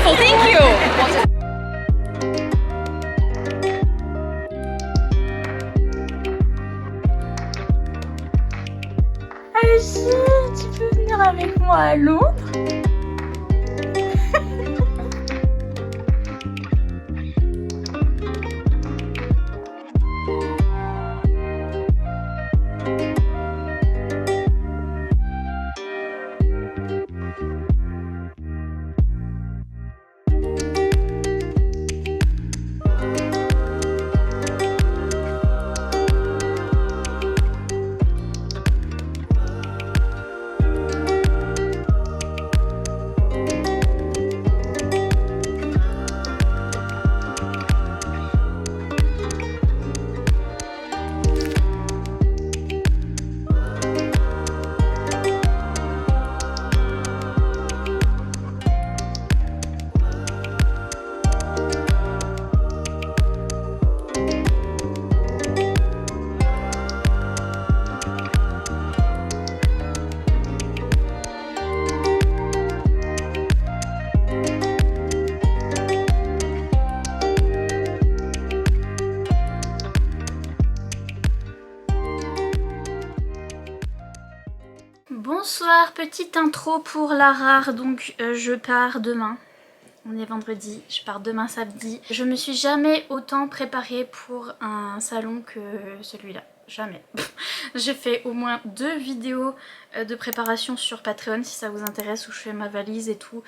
beautiful, thank you. Achille, tu peux venir avec moi à Londres? Bonsoir, petite intro pour la rare, donc je pars demain. On est vendredi, je pars demain samedi. Je me suis jamais autant préparée pour un salon que celui-là. Jamais. J'ai fait au moins 2 vidéos de préparation sur Patreon si ça vous intéresse, où je fais ma valise et tout.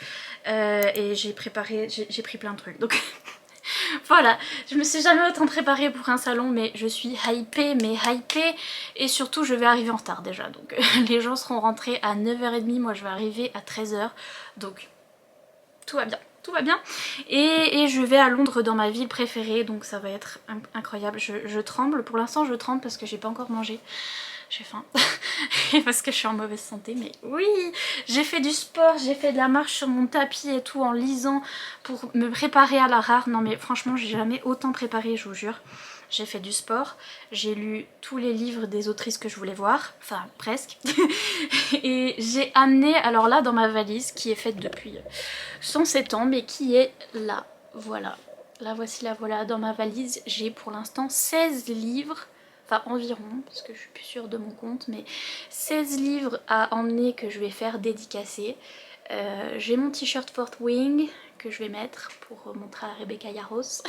Et j'ai pris plein de trucs. Donc voilà, je me suis jamais autant préparée pour un salon, mais je suis hypée, et surtout je vais arriver en retard déjà, donc les gens seront rentrés à 9h30, moi je vais arriver à 13h, donc tout va bien. Tout va bien, et je vais à Londres, dans ma ville préférée, donc ça va être incroyable. Je tremble, pour l'instant je tremble parce que j'ai pas encore mangé. J'ai faim et parce que je suis en mauvaise santé, mais oui, j'ai fait du sport, j'ai fait de la marche sur mon tapis et tout en lisant pour me préparer à la rare. Non mais franchement j'ai jamais autant préparé, je vous jure. J'ai fait du sport, j'ai lu tous les livres des autrices que je voulais voir, enfin presque, et j'ai amené, alors là dans ma valise qui est faite depuis 107 ans, mais qui est là, voilà. La voici, la voilà, dans ma valise j'ai pour l'instant 16 livres, enfin environ, parce que je suis plus sûre de mon compte, mais 16 livres à emmener que je vais faire dédicacer. J'ai mon t-shirt Fort Wing que je vais mettre pour montrer à Rebecca Yarros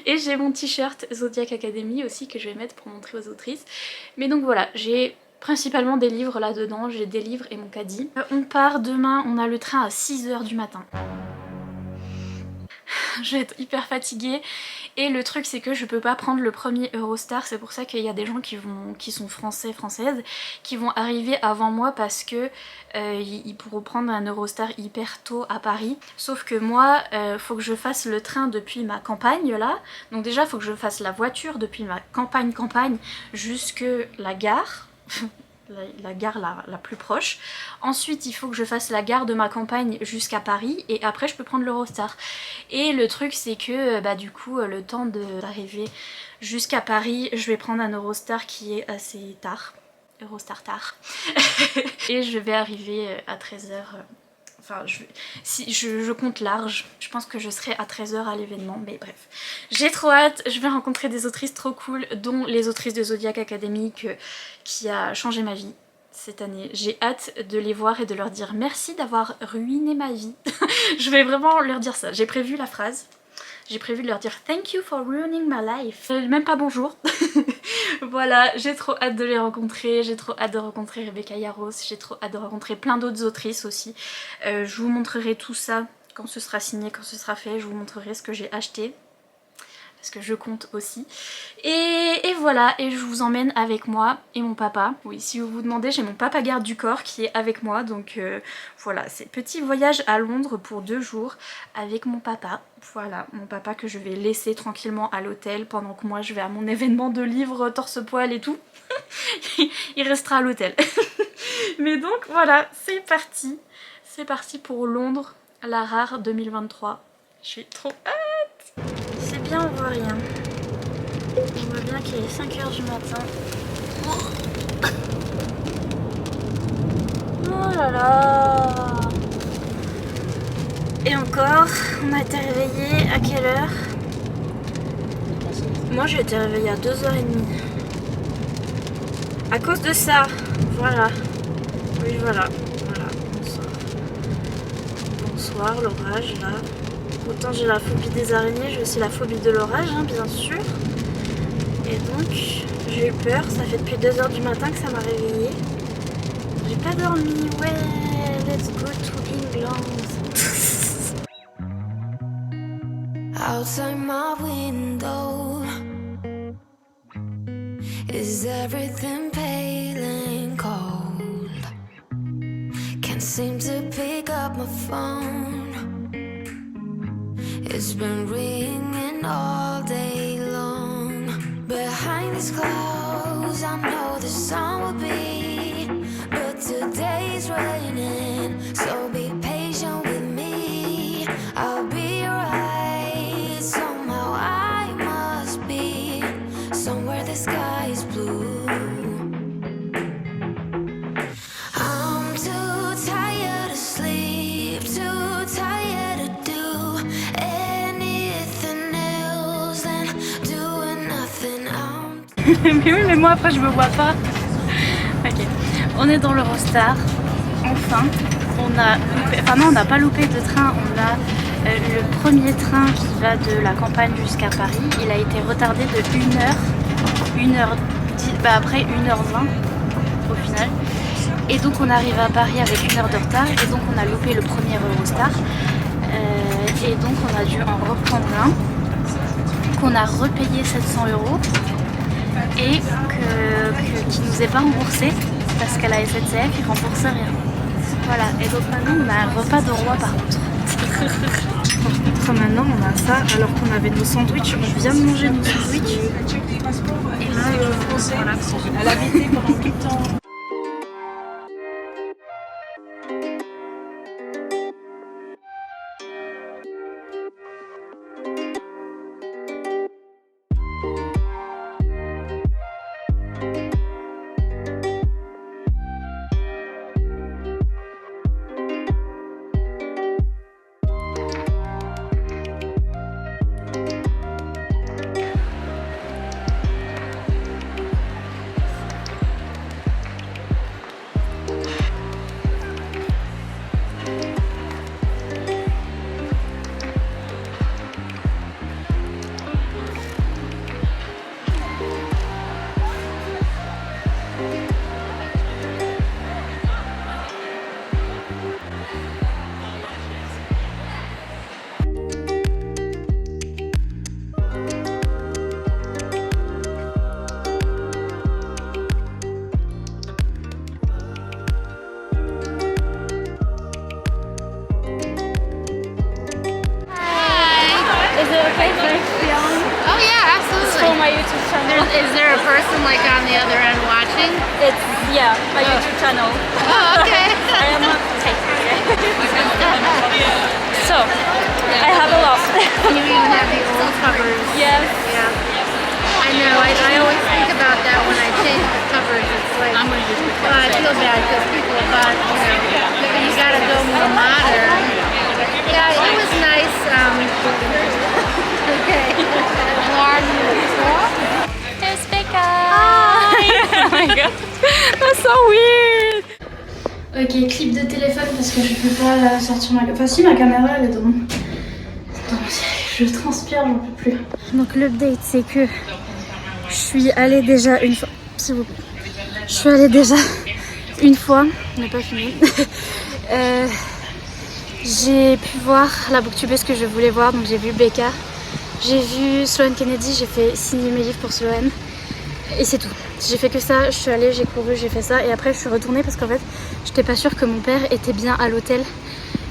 et j'ai mon t-shirt Zodiac Academy aussi que je vais mettre pour montrer aux autrices. Mais donc voilà, j'ai principalement des livres là dedans, j'ai des livres et mon caddie. On part demain, on a le train à 6h du matin. Je vais être hyper fatiguée, et le truc c'est que je peux pas prendre le premier Eurostar, c'est pour ça qu'il y a des gens qui sont françaises, qui vont arriver avant moi parce que ils pourront prendre un Eurostar hyper tôt à Paris. Sauf que moi, faut que je fasse le train depuis ma campagne là, donc déjà faut que je fasse la voiture depuis ma campagne jusque la gare. La gare la plus proche. Ensuite il faut que je fasse la gare de ma campagne jusqu'à Paris, et après je peux prendre l'Eurostar. Et le truc c'est que bah du coup le temps d'arriver jusqu'à Paris, je vais prendre un Eurostar qui est assez tard. Eurostar tard. Et je vais arriver à 13h. Enfin, si je compte large, je pense que je serai à 13h à l'événement, mais bref. J'ai trop hâte, je vais rencontrer des autrices trop cool, dont les autrices de Zodiac Academy qui a changé ma vie cette année. J'ai hâte de les voir et de leur dire merci d'avoir ruiné ma vie. Je vais vraiment leur dire ça, j'ai prévu la phrase. J'ai prévu de leur dire thank you for ruining my life. Même pas bonjour. Voilà, j'ai trop hâte de les rencontrer, j'ai trop hâte de rencontrer Rebecca Yarros, j'ai trop hâte de rencontrer plein d'autres autrices aussi. Je vous montrerai tout ça quand ce sera signé, quand ce sera fait, je vous montrerai ce que j'ai acheté. Parce que je compte aussi. Et voilà, et je vous emmène avec moi et mon papa. Oui, si vous vous demandez, j'ai mon papa garde du corps qui est avec moi. Donc voilà, c'est petit voyage à Londres pour 2 jours avec mon papa. Voilà, mon papa que je vais laisser tranquillement à l'hôtel pendant que moi je vais à mon événement de livres torse-poil et tout. Il restera à l'hôtel. Mais donc voilà, c'est parti. C'est parti pour Londres, la rare 2023. Je suis trop hâte. C'est bien, on voit rien. On voit bien qu'il est 5h du matin. Oh là là. Et encore, on a été réveillé à quelle heure? Moi j'ai été réveillée à 2h30. À cause de ça, voilà. Oui voilà, voilà, bonsoir. Bonsoir, l'orage là. Autant j'ai la phobie des araignées, j'ai aussi la phobie de l'orage, hein, bien sûr. Et donc, j'ai eu peur, ça fait depuis 2h du matin que ça m'a réveillée. J'ai pas dormi, ouais, let's go to England. Outside my window, is everything pale and cold? Can't seem to pick up my phone. It's been ringing all day long. Behind these clouds, I know the sun will be, but today's raining, so be patient with me. I'll be right, somehow I must be somewhere the sky is blue. I'm too tired to sleep, too tired to do anything else than doing nothing. Mais oui, mais moi après je me vois pas. Ok, on est dans l'Eurostar. Enfin, on a loupé, enfin non, on n'a pas loupé de train. On a le premier train qui va de la campagne jusqu'à Paris. Il a été retardé de 1h10, bah après 1h20 au final. Et donc on arrive à Paris avec 1h de retard. Et donc on a loupé le premier Eurostar. Et donc on a dû en reprendre un. Qu'on a repayé 700 € et qui nous est pas remboursé parce qu'à la SNCF ils remboursent rien. Voilà, et donc maintenant on a un repas de roi par contre. Par contre maintenant on a ça alors qu'on avait nos sandwichs, on vient de manger nos sandwichs. Et là voilà, elle a habité pendant 8 ans. Is there a person like on the other end watching? It's, yeah, my YouTube channel. Oh, okay. I am a So, I have a lot. You even have the old covers. Yes. Yeah. I know. I always think about that when I change the covers. It's like, well, I feel bad because people have bought, you gotta go more modern. Yeah, it was nice. Okay. There's Becca! Hi! Oh my god, that's so weird! Ok, clip de téléphone parce que je peux pas sortir ma caméra. Enfin si, ma caméra elle est dans mon siège. Je transpire, j'en peux plus. Donc l'update c'est que je suis allée déjà une fois. S'il vous plaît. Je suis allée déjà une fois, on n'est pas fini. J'ai pu voir la booktubeuse que je voulais voir, donc j'ai vu Becca. J'ai vu Sloane Kennedy, j'ai fait signer mes livres pour Sloane et c'est tout. J'ai fait que ça, je suis allée, j'ai couru, j'ai fait ça et après je suis retournée parce qu'en fait j'étais pas sûre que mon père était bien à l'hôtel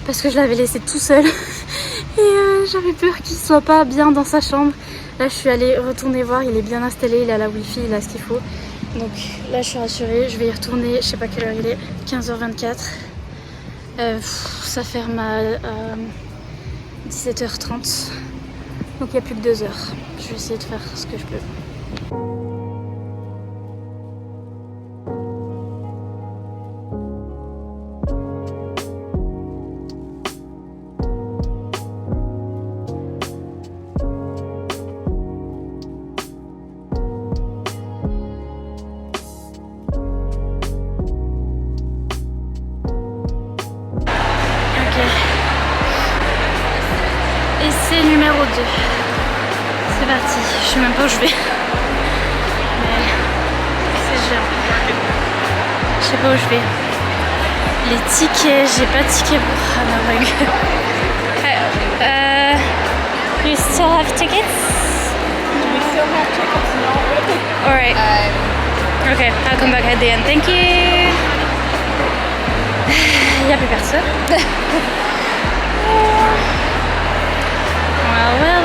parce que je l'avais laissé tout seul et j'avais peur qu'il soit pas bien dans sa chambre. Là je suis allée retourner voir, il est bien installé, il a la wifi, il a ce qu'il faut. Donc là je suis rassurée, je vais y retourner, je sais pas quelle heure il est, 15h24. Ça ferme à 17h30. Donc il n'y a plus que 2 heures. Je vais essayer de faire ce que je peux. Ticket numéro 2. C'est parti. Je sais même pas où je vais. Mais c'est géant. Je sais pas où je vais. Les tickets, j'ai pas de ticket pour Hanover. You still have tickets? Do we still have tickets? No. Alright. Okay, I'll come back at the end. Thank you. Il n'y a plus personne.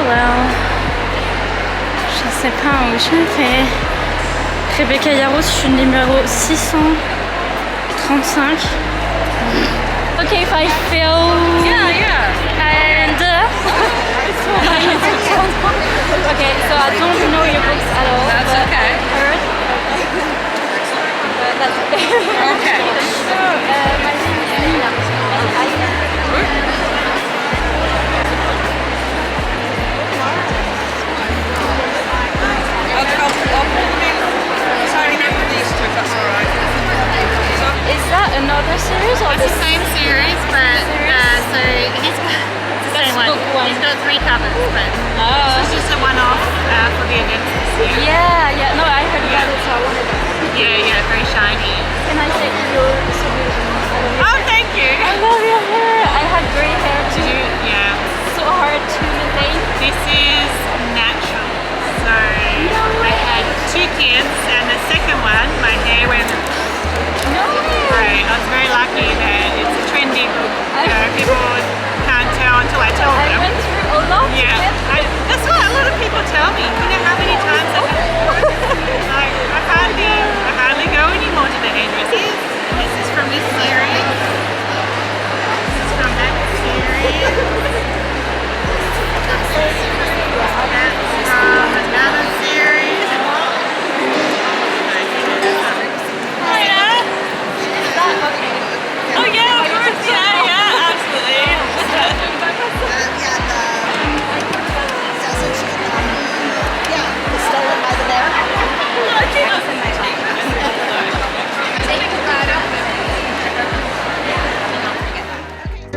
Well. Je sais pas où je vais. Rebecca Yarros, je suis numéro 635. Okay, if I fail. Yeah. And. Okay, so I don't know your books at all. That's but okay. I heard. But that's okay. Okay. So, my name is Nina. Signing up for these two, if that's alright. Is that another series or It's the same series, but so he's got it's the same one. book one. He's got 3 covers, but Oh. this is just a one-off for the event this year. Yeah. No, I heard about it, so I wanted to. Yeah, very shiny. Can I say your solution? Oh, thank you. I love your hair. I had grey hair too. Yeah, So hard to maintain. this is natural. So I had 2 kids, and the second one, my hair went No. grey. I was very lucky that it's a trendy book. People can't tell until I tell I them. went through a lot. Yeah, that's what a lot of people tell me. You know how many times I've had like I hardly go anymore to the hairdressers. This is from this series. This is from that series. That's from another series. Oh yeah, of course, yeah, absolutely.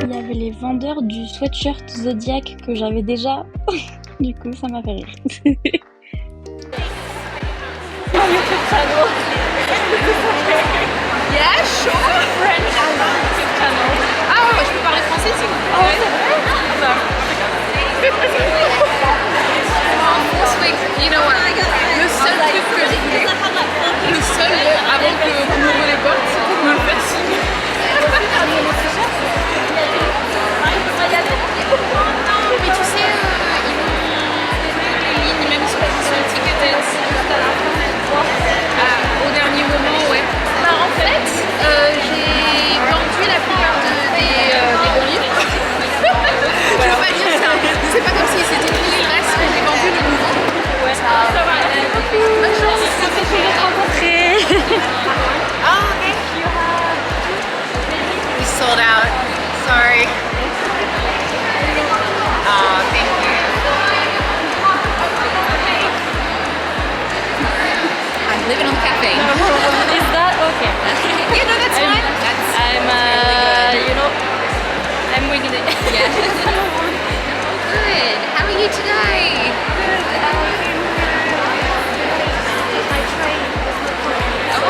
Il y avait les vendeurs du sweatshirt Zodiac que j'avais déjà. Du coup, ça m'a fait rire. Yeah, sure. French channel. Ah ouais, je peux parler français si vous voulez. You know what? Le seul truc que je voulais, le seul avant que vous m'ouvrez les portes, c'est pour me le faire signer. Mais tu sais, ils vont les lignes même sur Ticketed au dernier moment, ouais. Bah, en fait, j'ai vendu la plupart des bons livres. Je veux pas dire ça. C'est pas comme si c'était tous les restes, mais j'ai vendu le nouveau. Ouais, ça va. Bonne chance. Ça fait plaisir de te rencontrer. Oh, thank you. We sold out. Sorry. Oh, thank you. I'm living on caffeine. Is that okay? Yeah, no, that's fine. I'm, you know, I'm winging it. Yeah. Oh, good. How are you today? Oh,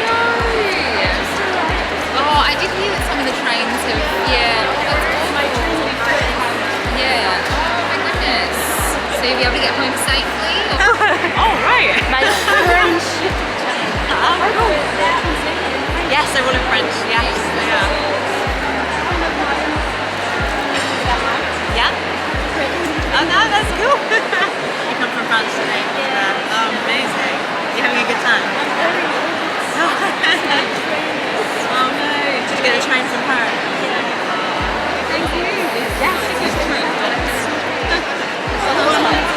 no. Oh, I did hear that some of the trains have, yeah. Yeah. Oh, my goodness. So you'll be able to get home safely? Oh, right. My French. Yes, they're all in French. Yes, they are. Yeah? Oh, no, that's cool. You come from France today? Yeah. Oh, amazing. You having a good time? Oh, no. Did you get a train from her? Thank you. Yes, it's a train. It's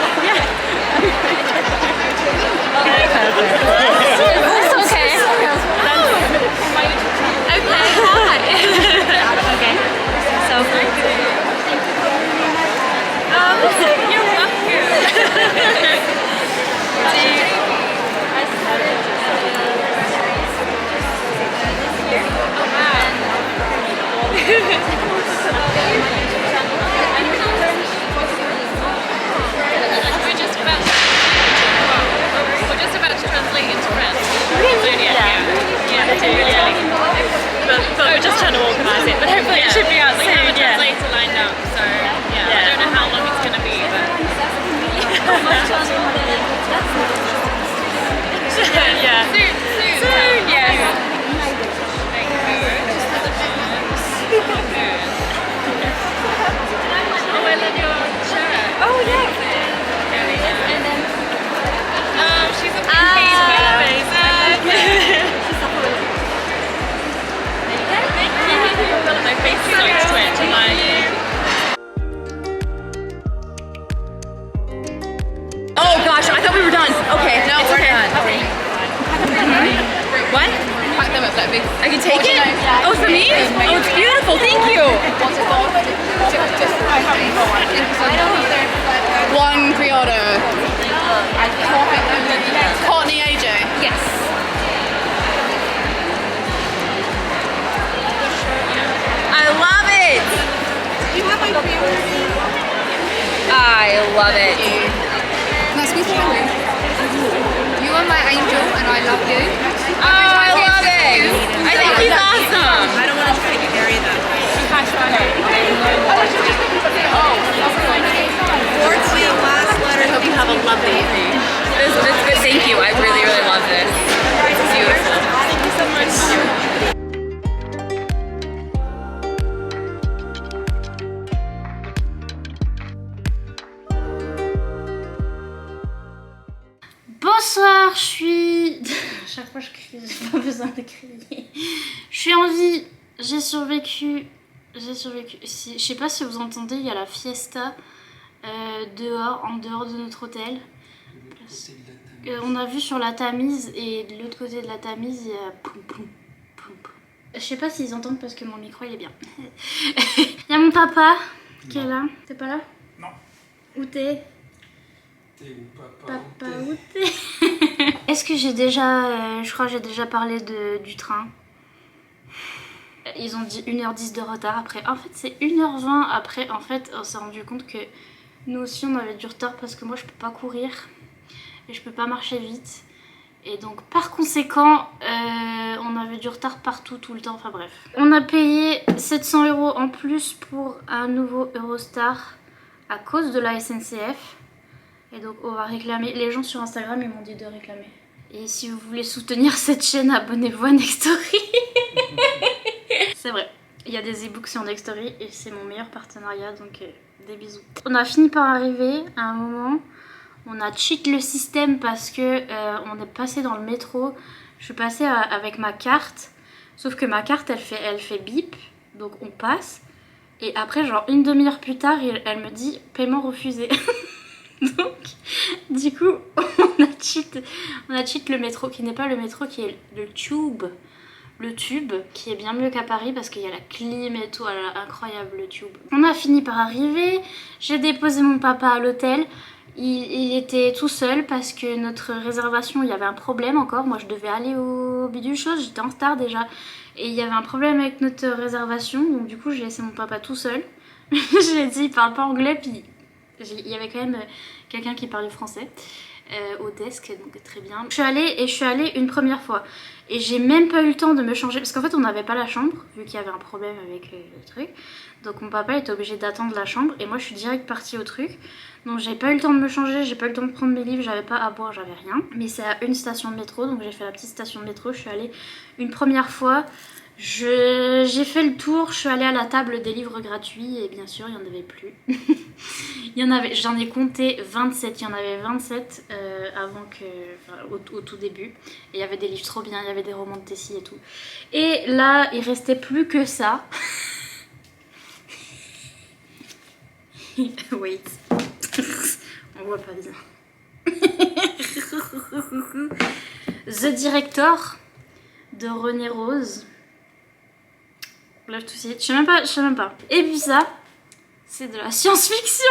okay. Okay, hi. Okay. So. You're welcome. I can take it? Oh, it's for me? Oh, it's beautiful. Thank you. One pre-order. Courtney AJ. Yes. I love it. You have my pre-order. I love it. Can I squeeze it in? You are my angel and I love you. Oh, I love it. I think he's awesome. I don't want to try to carry that. Fourth wheel, last letter. I hope you have a lovely evening. This is good. Thank you. I really, really love this. It's beautiful. Thank you so much. Bonsoir, je suis... Chaque fois je crie, j'ai pas besoin de crier. Je suis en vie, j'ai survécu. Je sais pas si vous entendez, il y a la fiesta dehors, en dehors de notre hôtel. On a vu sur la Tamise et de l'autre côté de la Tamise, il y a poum poum poum poum. Je sais pas s'ils entendent parce que mon micro il est bien. Il y a mon papa qui est là. T'es pas là? Non. Où t'es? T'es où, papa? Papa, où t'es? Est-ce que j'ai déjà... je crois que j'ai déjà parlé du train. Ils ont dit 1h10 de retard après. En fait, c'est 1h20 après. En fait, on s'est rendu compte que nous aussi, on avait du retard parce que moi, je peux pas courir. Et je peux pas marcher vite. Et donc, par conséquent, on avait du retard partout, tout le temps. Enfin bref. On a payé 700 € en plus pour un nouveau Eurostar à cause de la SNCF. Et donc on va réclamer, les gens sur Instagram ils m'ont dit de réclamer. Et si vous voulez soutenir cette chaîne, abonnez-vous à Nextory. C'est vrai, il y a des e-books sur Nextory et c'est mon meilleur partenariat, donc des bisous. On a fini par arriver à un moment, on a cheat le système parce que on est passé dans le métro. Je suis passée avec ma carte, sauf que ma carte elle fait bip, donc on passe. Et après genre une demi-heure plus tard, elle me dit paiement refusé. Donc, du coup, on a cheat le métro, qui n'est pas le métro, qui est le tube. Le tube, qui est bien mieux qu'à Paris parce qu'il y a la clim et tout, incroyable le tube. On a fini par arriver, j'ai déposé mon papa à l'hôtel. Il était tout seul parce que notre réservation, il y avait un problème encore. Moi, je devais aller au bidule chose, j'étais en retard déjà. Et il y avait un problème avec notre réservation, donc du coup, j'ai laissé mon papa tout seul. Je lui ai dit, il parle pas anglais, puis... Il y avait quand même quelqu'un qui parlait français au desk, donc très bien. Je suis allée une première fois et j'ai même pas eu le temps de me changer parce qu'en fait on n'avait pas la chambre vu qu'il y avait un problème avec le truc. Donc mon papa était obligé d'attendre la chambre et moi je suis direct partie au truc. Donc j'ai pas eu le temps de me changer, j'ai pas eu le temps de prendre mes livres, j'avais pas à boire, j'avais rien. Mais c'est à une station de métro, donc j'ai fait la petite station de métro, je suis allée une première fois. J'ai fait le tour, je suis allée à la table des livres gratuits et bien sûr il n'y en avait plus. J'en ai compté 27, il y en avait 27 avant que, enfin, au tout début. Et il y avait des livres trop bien, il y avait des romans de Tessie et tout. Et là il restait plus que ça. Wait. On voit pas bien. The Director de René Rose. Là, tout je sais même pas. Et puis ça, c'est de la science-fiction.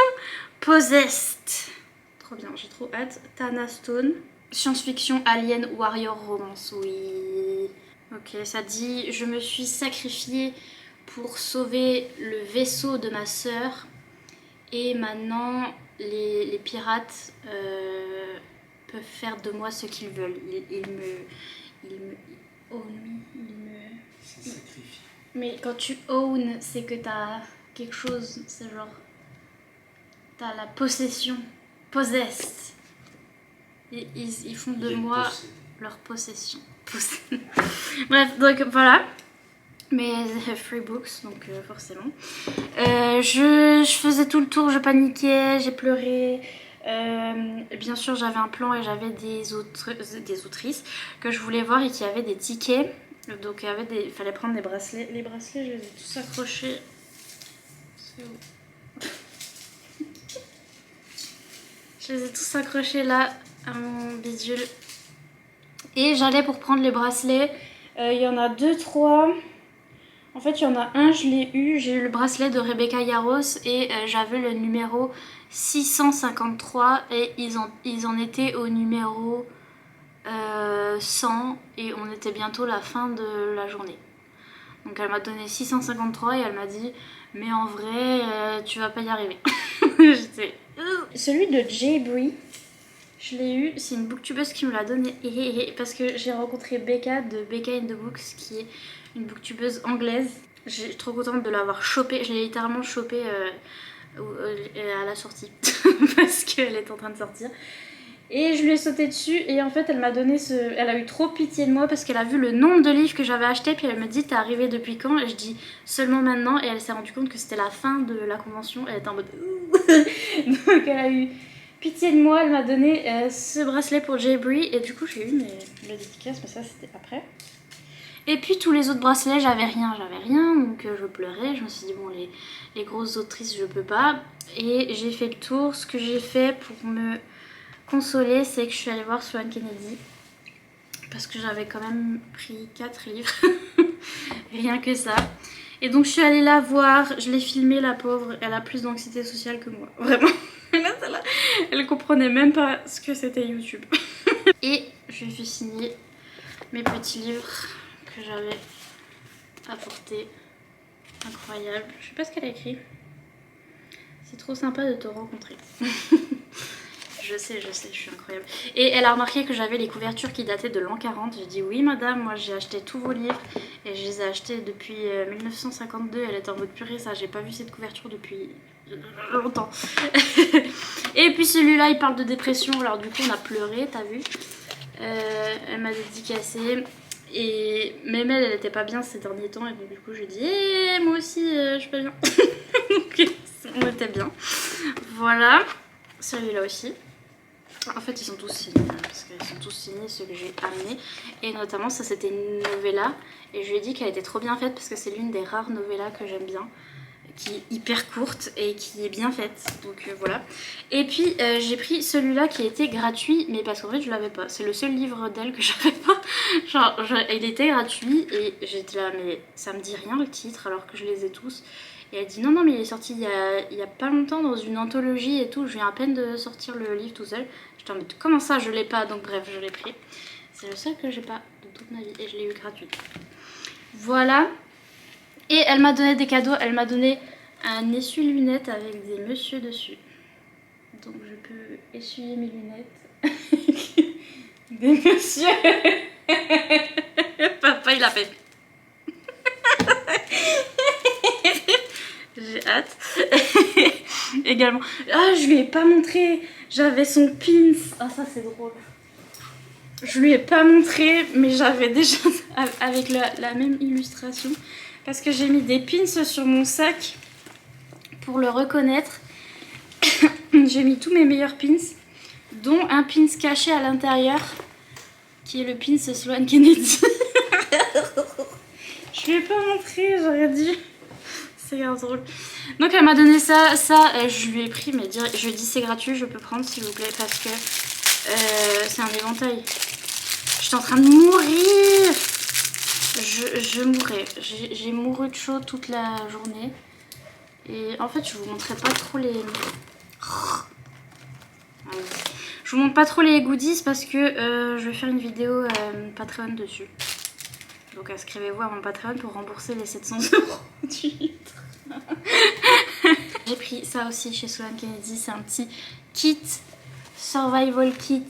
Possessed. Trop bien, j'ai trop hâte. Tana Stone. Science-fiction, alien, warrior, romance, oui. Ok, ça dit, je me suis sacrifiée pour sauver le vaisseau de ma sœur. Et maintenant, les pirates peuvent faire de moi ce qu'ils veulent. Ils me sacrifie. Mais quand tu own, c'est que t'as quelque chose, c'est genre... T'as la possession. Possessed. Ils font de moi leur possession. Bref, donc voilà. Mais free books, donc forcément. Je faisais tout le tour, je paniquais, j'ai pleuré. Bien sûr, j'avais un plan et j'avais des autrices que je voulais voir et qui avaient des tickets. Donc il fallait prendre des bracelets. Les bracelets, je les ai tous accrochés. C'est où? Je les ai tous accrochés là à mon bidule. Et j'allais pour prendre les bracelets Il y en a 2, 3. En fait, il y en a un, je l'ai eu. J'ai eu le bracelet de Rebecca Yarros et j'avais le numéro 653 et ils en étaient au numéro 100 et on était bientôt la fin de la journée. Donc elle m'a donné 653 et elle m'a dit mais en vrai tu vas pas y arriver. J'étais... Celui de Jay Brie, je l'ai eu, c'est une booktubeuse qui me l'a donné parce que j'ai rencontré Becca de Becca in the Books qui est une booktubeuse anglaise. J'ai trop contente de l'avoir chopée, je l'ai littéralement chopée à la sortie parce qu'elle est en train de sortir. Et je lui ai sauté dessus et en fait elle m'a donné elle a eu trop pitié de moi parce qu'elle a vu le nombre de livres que j'avais acheté puis elle me dit t'es arrivée depuis quand? Et je dis seulement maintenant et elle s'est rendue compte que c'était la fin de la convention. Elle était en mode donc elle a eu pitié de moi, elle m'a donné ce bracelet pour Jay Brie et du coup j'ai eu le dédicace mais ça c'était après. Et puis tous les autres bracelets j'avais rien donc je pleurais, je me suis dit bon les grosses autrices je peux pas et j'ai fait le tour. Ce que j'ai fait pour me consoler c'est que je suis allée voir Sloane Kennedy parce que j'avais quand même pris 4 livres rien que ça et donc je suis allée la voir, je l'ai filmée la pauvre, elle a plus d'anxiété sociale que moi vraiment. Elle comprenait même pas ce que c'était YouTube. Et je lui ai fait signer mes petits livres que j'avais apportés. Incroyable, je sais pas ce qu'elle a écrit. C'est trop sympa de te rencontrer. Je sais, je suis incroyable. Et elle a remarqué que j'avais les couvertures qui dataient de l'an 40. J'ai dit oui madame, moi j'ai acheté tous vos livres et je les ai achetés depuis 1952. Elle était en mode purée, ça j'ai pas vu cette couverture depuis longtemps. Et puis celui-là il parle de dépression, alors du coup on a pleuré, t'as vu. Elle m'a dédicacé. Et même elle était pas bien ces derniers temps et donc du coup je dis hey, moi aussi je suis pas bien. Donc on était bien. Voilà, celui-là aussi. En fait ils sont tous signés parce qu'ils sont tous signés ceux que j'ai amenés et notamment ça c'était une novella et je lui ai dit qu'elle était trop bien faite parce que c'est l'une des rares novellas que j'aime bien, qui est hyper courte et qui est bien faite, donc voilà. Et puis j'ai pris celui-là qui a été gratuit mais parce qu'en fait je l'avais pas, c'est le seul livre d'elle que j'avais pas, genre il était gratuit et j'étais là mais ça me dit rien le titre alors que je les ai tous. Et elle dit non mais il est sorti il y a pas longtemps dans une anthologie et tout, je viens à peine de sortir le livre tout seul. J'étais en mode comment ça je l'ai pas, donc bref je l'ai pris. C'est le seul que j'ai pas de toute ma vie et je l'ai eu gratuit. Voilà. Et elle m'a donné des cadeaux, elle m'a donné un essuie-lunettes avec des messieurs dessus. Donc je peux essuyer mes lunettes. Des messieurs. Papa il a fait. J'ai hâte. Également. Ah, je lui ai pas montré. J'avais son pins. Ah, ça c'est drôle. Je lui ai pas montré, mais j'avais déjà avec la même illustration. Parce que j'ai mis des pins sur mon sac pour le reconnaître. J'ai mis tous mes meilleurs pins, dont un pins caché à l'intérieur, qui est le pins Sloane Kennedy. Je lui ai pas montré, j'aurais dû. C'est grave drôle. Donc elle m'a donné ça, je lui ai pris, mais je lui ai dit c'est gratuit, je peux prendre s'il vous plaît parce que c'est un éventail. J'étais en train de mourir. Je mourais. J'ai mouru de chaud toute la journée. Et en fait je vous montrerai pas trop les... Je vous montre pas trop les goodies parce que je vais faire une vidéo Patreon dessus. Donc inscrivez-vous à mon Patreon pour rembourser les 700 € du litre. J'ai pris ça aussi chez Sloane Kennedy, c'est un petit kit, survival kit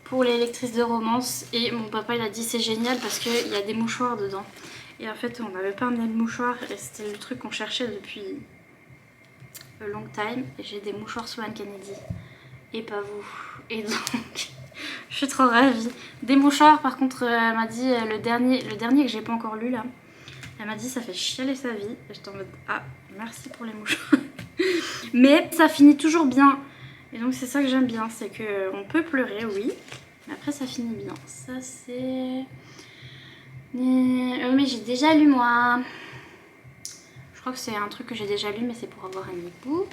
pour les lectrices de romance. Et mon papa il a dit c'est génial parce qu'il y a des mouchoirs dedans. Et en fait on n'avait pas amené de mouchoirs et c'était le truc qu'on cherchait depuis a long time. Et j'ai des mouchoirs Sloane Kennedy et pas vous. Et donc... je suis trop ravie. Des mouchoirs par contre elle m'a dit le dernier que j'ai pas encore lu là, elle m'a dit ça fait chialer sa vie. Et j'étais en mode ah merci pour les mouchoirs. Mais ça finit toujours bien. Et donc c'est ça que j'aime bien, c'est qu'on peut pleurer oui, mais après ça finit bien. Ça c'est... mais j'ai déjà lu moi. Je crois que c'est un truc que j'ai déjà lu mais c'est pour avoir un e-book.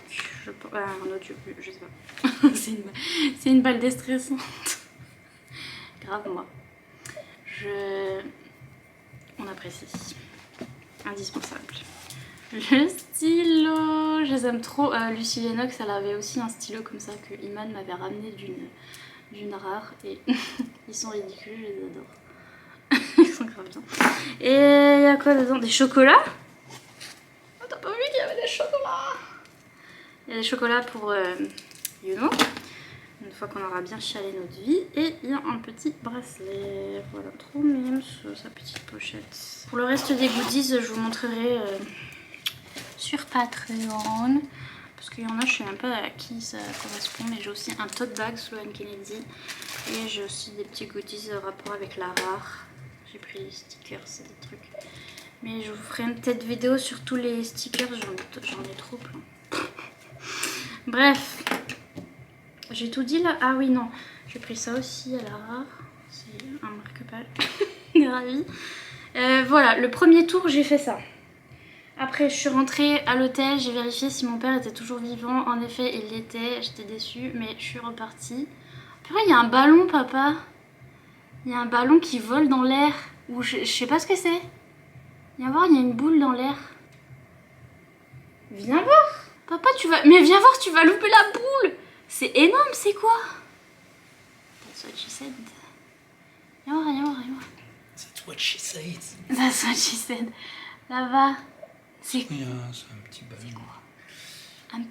Un audiobook, je sais pas. C'est une balle déstressante. Grave moi. on apprécie. Indispensable. Le stylo, je les aime trop. Lucie Lennox, elle avait aussi un stylo comme ça que Iman m'avait ramené d'une rare et ils sont ridicules, je les adore. Ils sont grave bien. Et il y a quoi dedans? Des chocolats? Oh, t'as pas vu qu'il y avait des chocolats? Il y a des chocolats pour Yuno, une fois qu'on aura bien chialé notre vie. Et il y a un petit bracelet. Voilà, trop mignon sa petite pochette. Pour le reste des goodies, je vous montrerai sur Patreon. Parce qu'il y en a, je sais même pas à qui ça correspond. Mais j'ai aussi un tote bag Sloane Kennedy. Et j'ai aussi des petits goodies en rapport avec la rare. J'ai pris les stickers, c'est des trucs. Mais je vous ferai une petite vidéo sur tous les stickers. J'en ai trop plein. Bref, j'ai tout dit là. Ah oui, non, j'ai pris ça aussi à la rare. C'est un marque-page. On est ravis. Voilà, le premier tour, j'ai fait ça. Après, je suis rentrée à l'hôtel, j'ai vérifié si mon père était toujours vivant. En effet, il l'était. J'étais déçue, mais je suis repartie. Purée, il y a un ballon, papa. Il y a un ballon qui vole dans l'air. Ou je sais pas ce que c'est. Viens voir, il y a une boule dans l'air. Viens voir. Papa, tu vas... Mais viens voir, tu vas louper la boule. C'est énorme, c'est quoi? That's what she said. Viens voir, viens voir, viens voir. That's what she said. That's what she said. Là-bas. C'est C'est un petit ballon.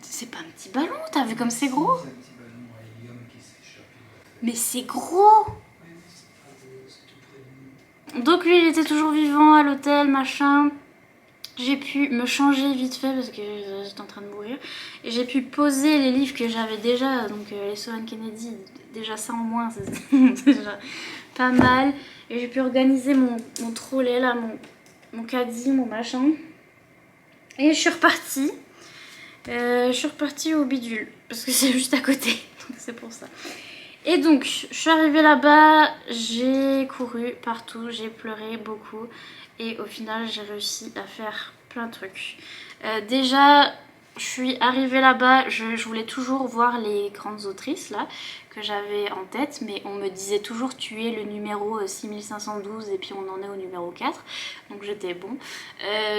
C'est pas un petit ballon, t'as vu comme c'est gros? C'est un petit ballon à hélium qui s'est échappé. Mais c'est gros. C'est tout près de nous. Donc lui, il était toujours vivant à l'hôtel, machin. J'ai pu me changer vite fait parce que j'étais en train de mourir. Et j'ai pu poser les livres que j'avais déjà. Donc les Sloane Kennedy, déjà ça en moins, c'est déjà pas mal. Et j'ai pu organiser mon trolley là, mon caddie, mon machin. Et je suis repartie. Au bidule. Parce que c'est juste à côté. Donc c'est pour ça. Et donc, je suis arrivée là-bas, j'ai couru partout, j'ai pleuré beaucoup. Et au final, j'ai réussi à faire plein de trucs. Déjà, je suis arrivée là-bas, je voulais toujours voir les grandes autrices là, que j'avais en tête. Mais on me disait toujours tu es le numéro 6512 et puis on en est au numéro 4. Donc j'étais bon.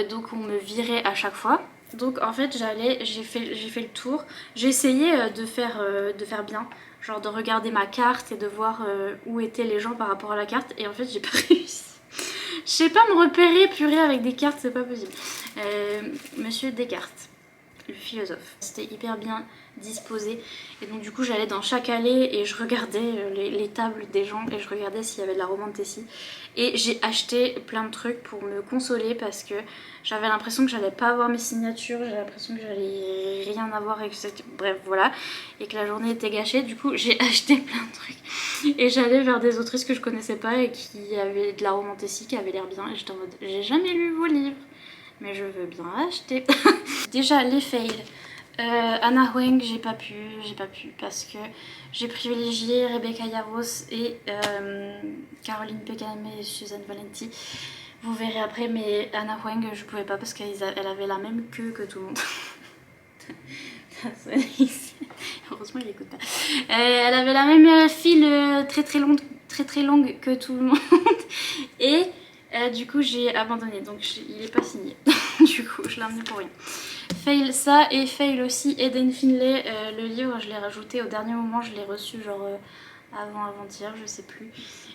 Donc on me virait à chaque fois. Donc en fait j'ai fait le tour. J'ai essayé de faire bien. Genre de regarder ma carte et de voir où étaient les gens par rapport à la carte. Et en fait j'ai pas réussi. Je sais pas me repérer purée avec des cartes, c'est pas possible. Monsieur Descartes, le philosophe. C'était hyper bien disposé. Et donc du coup j'allais dans chaque allée et je regardais les tables des gens. Et je regardais s'il y avait de la romantessie. Et j'ai acheté plein de trucs pour me consoler parce que j'avais l'impression que j'allais pas avoir mes signatures, j'avais l'impression que j'allais rien avoir avec cette... Bref voilà, et que la journée était gâchée. Du coup j'ai acheté plein de trucs et j'allais vers des autrices que je connaissais pas et qui avaient de la romantessie, qui avaient l'air bien. Et j'étais en mode j'ai jamais lu vos livres mais je veux bien acheter. Déjà les fails. Anna Huang, j'ai pas pu parce que j'ai privilégié Rebecca Yarros et Caroline Peckham et Suzanne Valenti. Vous verrez après, mais Anna Huang je pouvais pas parce qu'elle avait la même queue que tout le monde. Heureusement il écoute pas. Elle avait la même file très longue que tout le monde. Et du coup j'ai abandonné, donc il est pas signé. Du coup je l'ai emmené pour rien. Fail ça et fail aussi Eden Finlay, le livre je l'ai rajouté au dernier moment, je l'ai reçu genre avant-hier, je sais plus.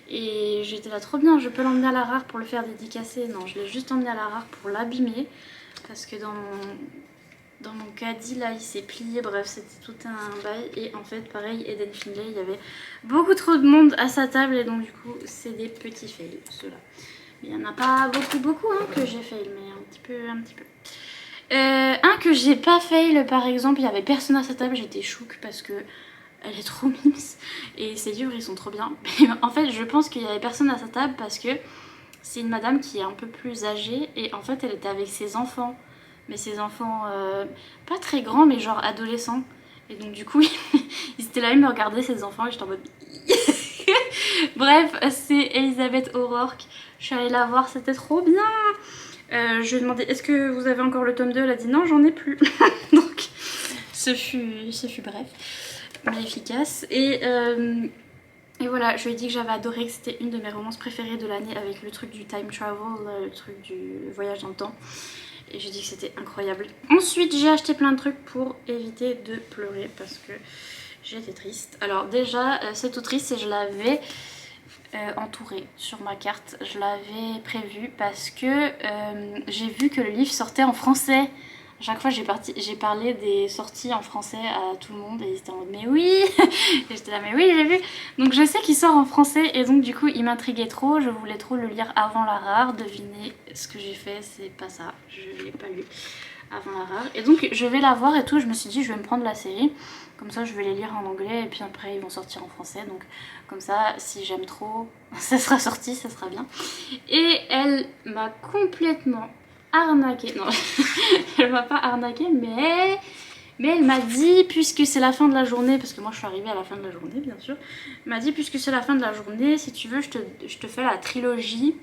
Et j'étais là trop bien, je peux l'emmener à la rare pour le faire dédicacer. Non, je l'ai juste emmené à la rare pour l'abîmer parce que dans mon caddie là il s'est plié, bref c'était tout un bail. Et en fait pareil Eden Finlay, il y avait beaucoup trop de monde à sa table et donc du coup c'est des petits fails ceux-là. Il n'y en a pas beaucoup hein, que j'ai fail, mais un petit peu. Un que j'ai pas fail par exemple, il y avait personne à sa table, j'étais chouque parce que elle est trop mimes et ses livres ils sont trop bien. Mais en fait je pense qu'il y avait personne à sa table parce que c'est une madame qui est un peu plus âgée et en fait elle était avec ses enfants. Mais ses enfants pas très grands mais genre adolescents. Et donc du coup ils étaient là, ils me regardaient ces enfants et j'étais en mode... Bref, c'est Elisabeth O'Rourke. Je suis allée la voir, c'était trop bien. Je lui ai demandé est-ce que vous avez encore le tome 2, elle a dit non j'en ai plus. Donc ce fut bref mais efficace. Et Et voilà, je lui ai dit que j'avais adoré, que c'était une de mes romances préférées de l'année avec le truc du time travel, le truc du voyage dans le temps. Et j'ai dit que c'était incroyable. Ensuite, j'ai acheté plein de trucs pour éviter de pleurer parce que j'étais triste. Alors déjà, cette autrice, je l'avais entourée sur ma carte. Je l'avais prévue parce que j'ai vu que le livre sortait en français. À chaque fois j'ai parlé des sorties en français à tout le monde et ils étaient en mode mais oui. Et j'étais là mais oui j'ai vu. Donc je sais qu'il sort en français et donc du coup il m'intriguait trop. Je voulais trop le lire avant la rare. Devinez ce que j'ai fait, c'est pas ça. Je l'ai pas lu avant la rare. Et donc je vais la voir et tout. Je me suis dit je vais me prendre la série. Comme ça je vais les lire en anglais et puis après ils vont sortir en français. Donc comme ça si j'aime trop ça sera sorti, ça sera bien. Et elle m'a complètement arnaqué, non elle m'a pas arnaqué mais elle m'a dit puisque c'est la fin de la journée, parce que moi je suis arrivée à la fin de la journée bien sûr, elle m'a dit puisque c'est la fin de la journée, si tu veux je te fais la trilogie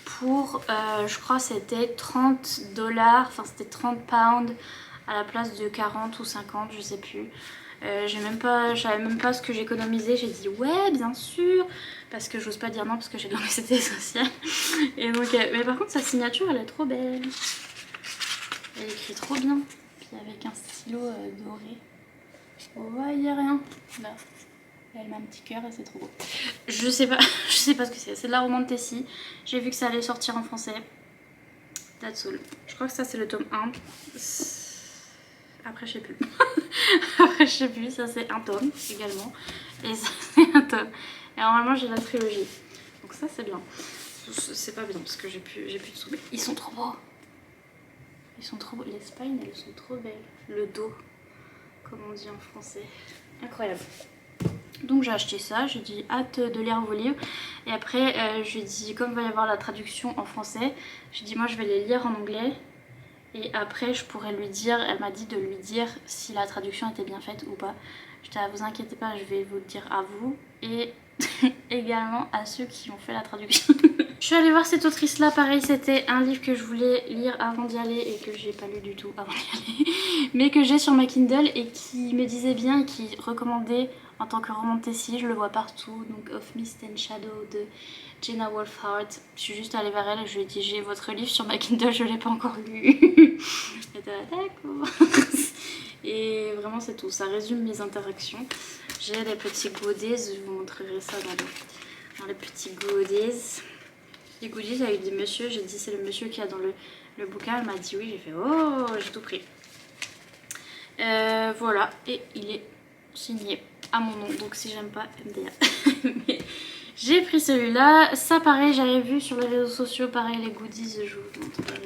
pour je crois c'était 30$, enfin c'était 30 pounds à la place de 40 ou 50 je sais plus. Je savais même pas ce que j'économisais, j'ai dit ouais bien sûr parce que j'ose pas dire non parce que j'ai de l'anxiété sociale. Et donc mais par contre sa signature elle est trop belle, elle écrit trop bien, puis avec un stylo doré. Oh il y a rien là, elle met un petit cœur et c'est trop beau. Je sais pas ce que c'est de la romance Tessie. J'ai vu que ça allait sortir en français. That's all. Je crois que ça c'est le tome 1. Après je sais plus. Après je sais plus, ça c'est un tome également. Et ça c'est un tome. Et normalement j'ai la trilogie. Donc ça c'est bien. C'est pas bien parce que j'ai plus de sous. Mais ils sont trop beaux. Ils sont trop beaux. Les spines elles sont trop belles. Le dos, comme on dit en français. Incroyable. Donc j'ai acheté ça, j'ai dit hâte de lire vos livres. Et après je lui ai dit comme il va y avoir la traduction en français, j'ai dit moi je vais les lire en anglais. Et après je pourrais lui dire, elle m'a dit de lui dire si la traduction était bien faite ou pas. J'étais à vous inquiétez pas, je vais vous le dire à vous et également à ceux qui ont fait la traduction. Je suis allée voir cette autrice là, pareil c'était un livre que je voulais lire avant d'y aller et que j'ai pas lu du tout avant d'y aller. Mais que j'ai sur ma Kindle et qui me disait bien et qui recommandait en tant que roman Tessie, je le vois partout. Donc Of Mist and Shadow de Jenna Wolfhard. Je suis juste allée vers elle et je lui ai dit j'ai votre livre sur ma Kindle, je l'ai pas encore lu. Elle était là d'accord. Et vraiment c'est tout, ça résume mes interactions. J'ai des petits goodies, je vous montrerai ça dans les petits goodies. Les goodies avec des messieurs, j'ai dit c'est le monsieur qui a dans le bouquin, elle m'a dit oui, j'ai fait oh j'ai tout pris. Voilà, et il est signé à mon nom, donc si j'aime pas MDA. Mais j'ai pris celui-là, ça pareil j'avais vu sur les réseaux sociaux, pareil les goodies je vous montrerai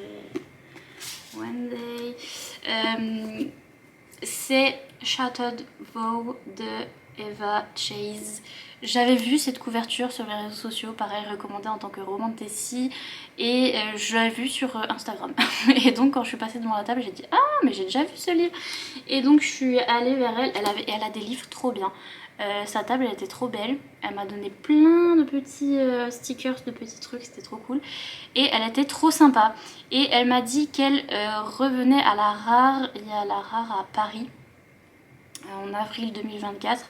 one day. C'est Shattered Vow de Eva Chase. J'avais vu cette couverture sur les réseaux sociaux, pareil recommandée en tant que roman Tessie, et je l'avais vu sur Instagram. Et donc quand je suis passée devant la table j'ai dit ah mais j'ai déjà vu ce livre. Et donc je suis allée vers elle, elle a des livres trop bien. Sa table elle était trop belle, elle m'a donné plein de petits stickers, de petits trucs, c'était trop cool. Et elle était trop sympa. Et elle m'a dit qu'elle revenait à la rare, il y a la rare à Paris en avril 2024.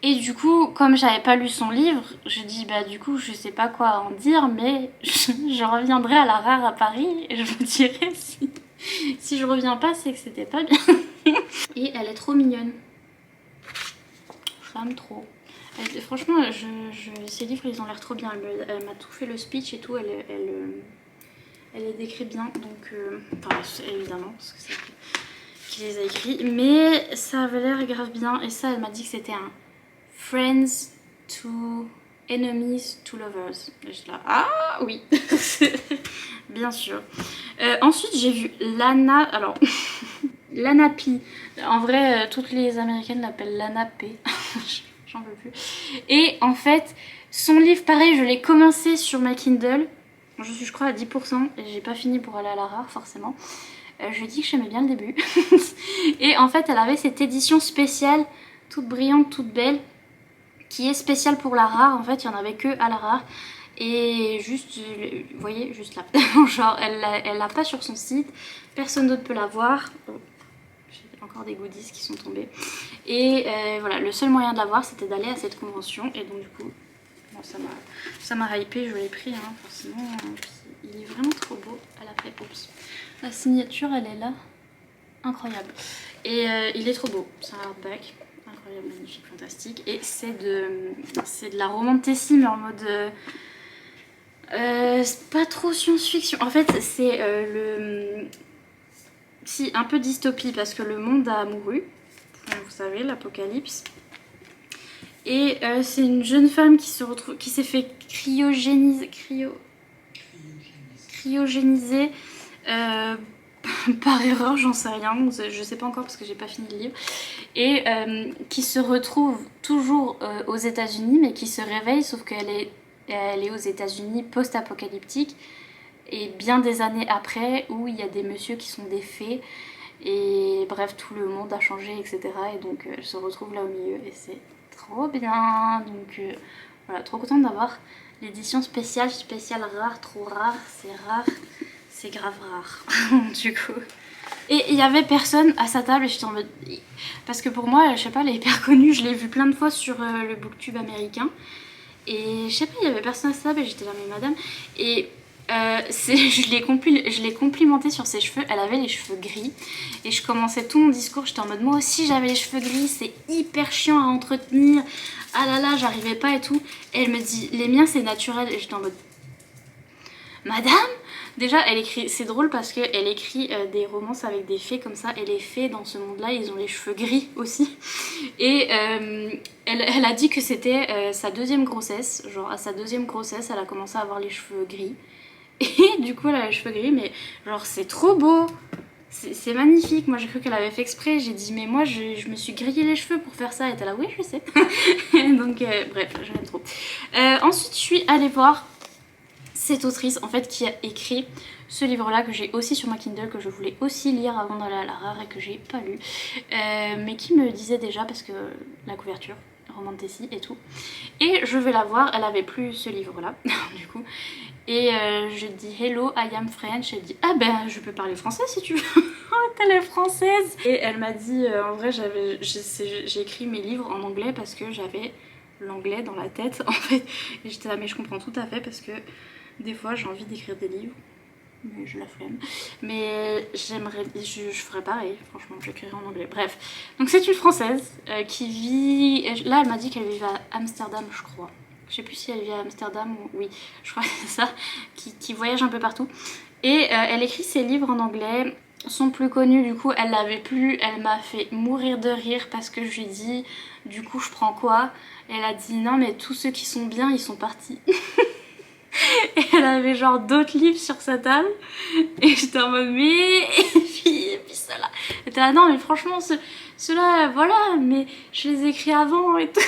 Et du coup, comme j'avais pas lu son livre, je dis bah du coup je sais pas quoi en dire, mais je reviendrai à la rare à Paris et je vous dirai si je reviens pas, c'est que c'était pas bien. Et elle est trop mignonne. J'aime trop. Franchement, ces livres ils ont l'air trop bien. Elle m'a tout fait le speech et tout, elle les décrit bien, donc enfin évidemment parce que c'est elle qui les a écrits, mais ça avait l'air grave bien. Et ça elle m'a dit que c'était un Friends to Enemies to Lovers. Et je suis là, ah oui. Bien sûr. Ensuite j'ai vu Lana, alors Lana P. En vrai toutes les américaines l'appellent Lana P. J'en veux plus. Et en fait son livre pareil je l'ai commencé sur ma Kindle. Je suis je crois à 10% et j'ai pas fini pour aller à la rare forcément. Je lui ai dit que j'aimais bien le début. Et en fait elle avait cette édition spéciale toute brillante, toute belle, qui est spéciale pour la rare. En fait il y en avait que à la rare. Et juste, vous voyez, juste là. Genre elle l'a pas sur son site, personne d'autre peut la voir. encore des goodies qui sont tombés. Et voilà, le seul moyen de l'avoir c'était d'aller à cette convention. Et donc du coup, bon, ça m'a hypé, je l'ai pris. Hein, forcément, il est vraiment trop beau. Elle a fait, oups, la signature elle est là. Incroyable. Et il est trop beau. C'est un hardback. Incroyable, magnifique, fantastique. Et c'est de la romantécie mais en mode... c'est pas trop science-fiction. En fait, c'est si, un peu dystopie parce que le monde a mouru. Vous savez, l'apocalypse. Et c'est une jeune femme qui se retrouve, qui s'est fait cryogéniser par erreur, j'en sais rien, je sais pas encore parce que j'ai pas fini le livre. Et qui se retrouve toujours aux États-Unis mais qui se réveille, sauf qu'elle est aux États-Unis post-apocalyptique et bien des années après où il y a des messieurs qui sont des fées et bref tout le monde a changé etc. Et donc elle se retrouve là au milieu et c'est trop bien. Donc voilà, trop contente d'avoir l'édition spéciale rare, trop rare, c'est grave rare du coup. Et il y avait personne à sa table et j'étais en mode... Parce que pour moi, je sais pas, elle est hyper connue, je l'ai vue plein de fois sur le booktube américain. Et je sais pas, il y avait personne à sa table et j'étais là, mais madame... Et je l'ai complimentée sur ses cheveux, elle avait les cheveux gris. Et je commençais tout mon discours, j'étais en mode moi aussi j'avais les cheveux gris, c'est hyper chiant à entretenir. Ah là là, j'arrivais pas et tout. Et elle me dit, les miens c'est naturel. Et j'étais en mode... Madame ? Déjà, elle écrit, c'est drôle parce qu'elle écrit des romances avec des fées comme ça, et les fées dans ce monde-là, ils ont les cheveux gris aussi. Et elle a dit que c'était sa deuxième grossesse, genre à sa deuxième grossesse, elle a commencé à avoir les cheveux gris. Et du coup, elle a les cheveux gris, mais genre c'est trop beau, c'est magnifique. Moi j'ai cru qu'elle avait fait exprès, j'ai dit mais moi je me suis grillé les cheveux pour faire ça, et elle était là, oui je sais. Donc bref, j'aime trop. Ensuite, je suis allée voir cette autrice en fait qui a écrit ce livre là que j'ai aussi sur ma Kindle, que je voulais aussi lire avant d'aller à la rare et que j'ai pas lu, mais qui me disait déjà, parce que la couverture, romantécie et tout, et je vais la voir. Elle avait plus ce livre là du coup, et je dis hello I am French, elle dit ah ben je peux parler français si tu veux. Oh t'es la française. Et elle m'a dit en vrai j'ai écrit mes livres en anglais parce que j'avais l'anglais dans la tête en fait, et j'étais là mais je comprends tout à fait parce que des fois j'ai envie d'écrire des livres mais je la flemme, mais j'aimerais, je ferais pareil, franchement j'écrirais en anglais. Bref, donc c'est une française qui vit, là elle m'a dit qu'elle vivait à Amsterdam je crois, je sais plus si elle vit à Amsterdam ou oui je crois que c'est ça, qui voyage un peu partout, et elle écrit ses livres en anglais. Son plus connu du coup elle l'avait plus, elle m'a fait mourir de rire parce que je lui dis du coup je prends quoi, et elle a dit non mais tous ceux qui sont bien ils sont partis. Et elle avait genre d'autres livres sur sa table et j'étais en mode mais et puis ceux-là, elle était là non mais franchement ceux-là voilà mais je les ai écrits avant et tout.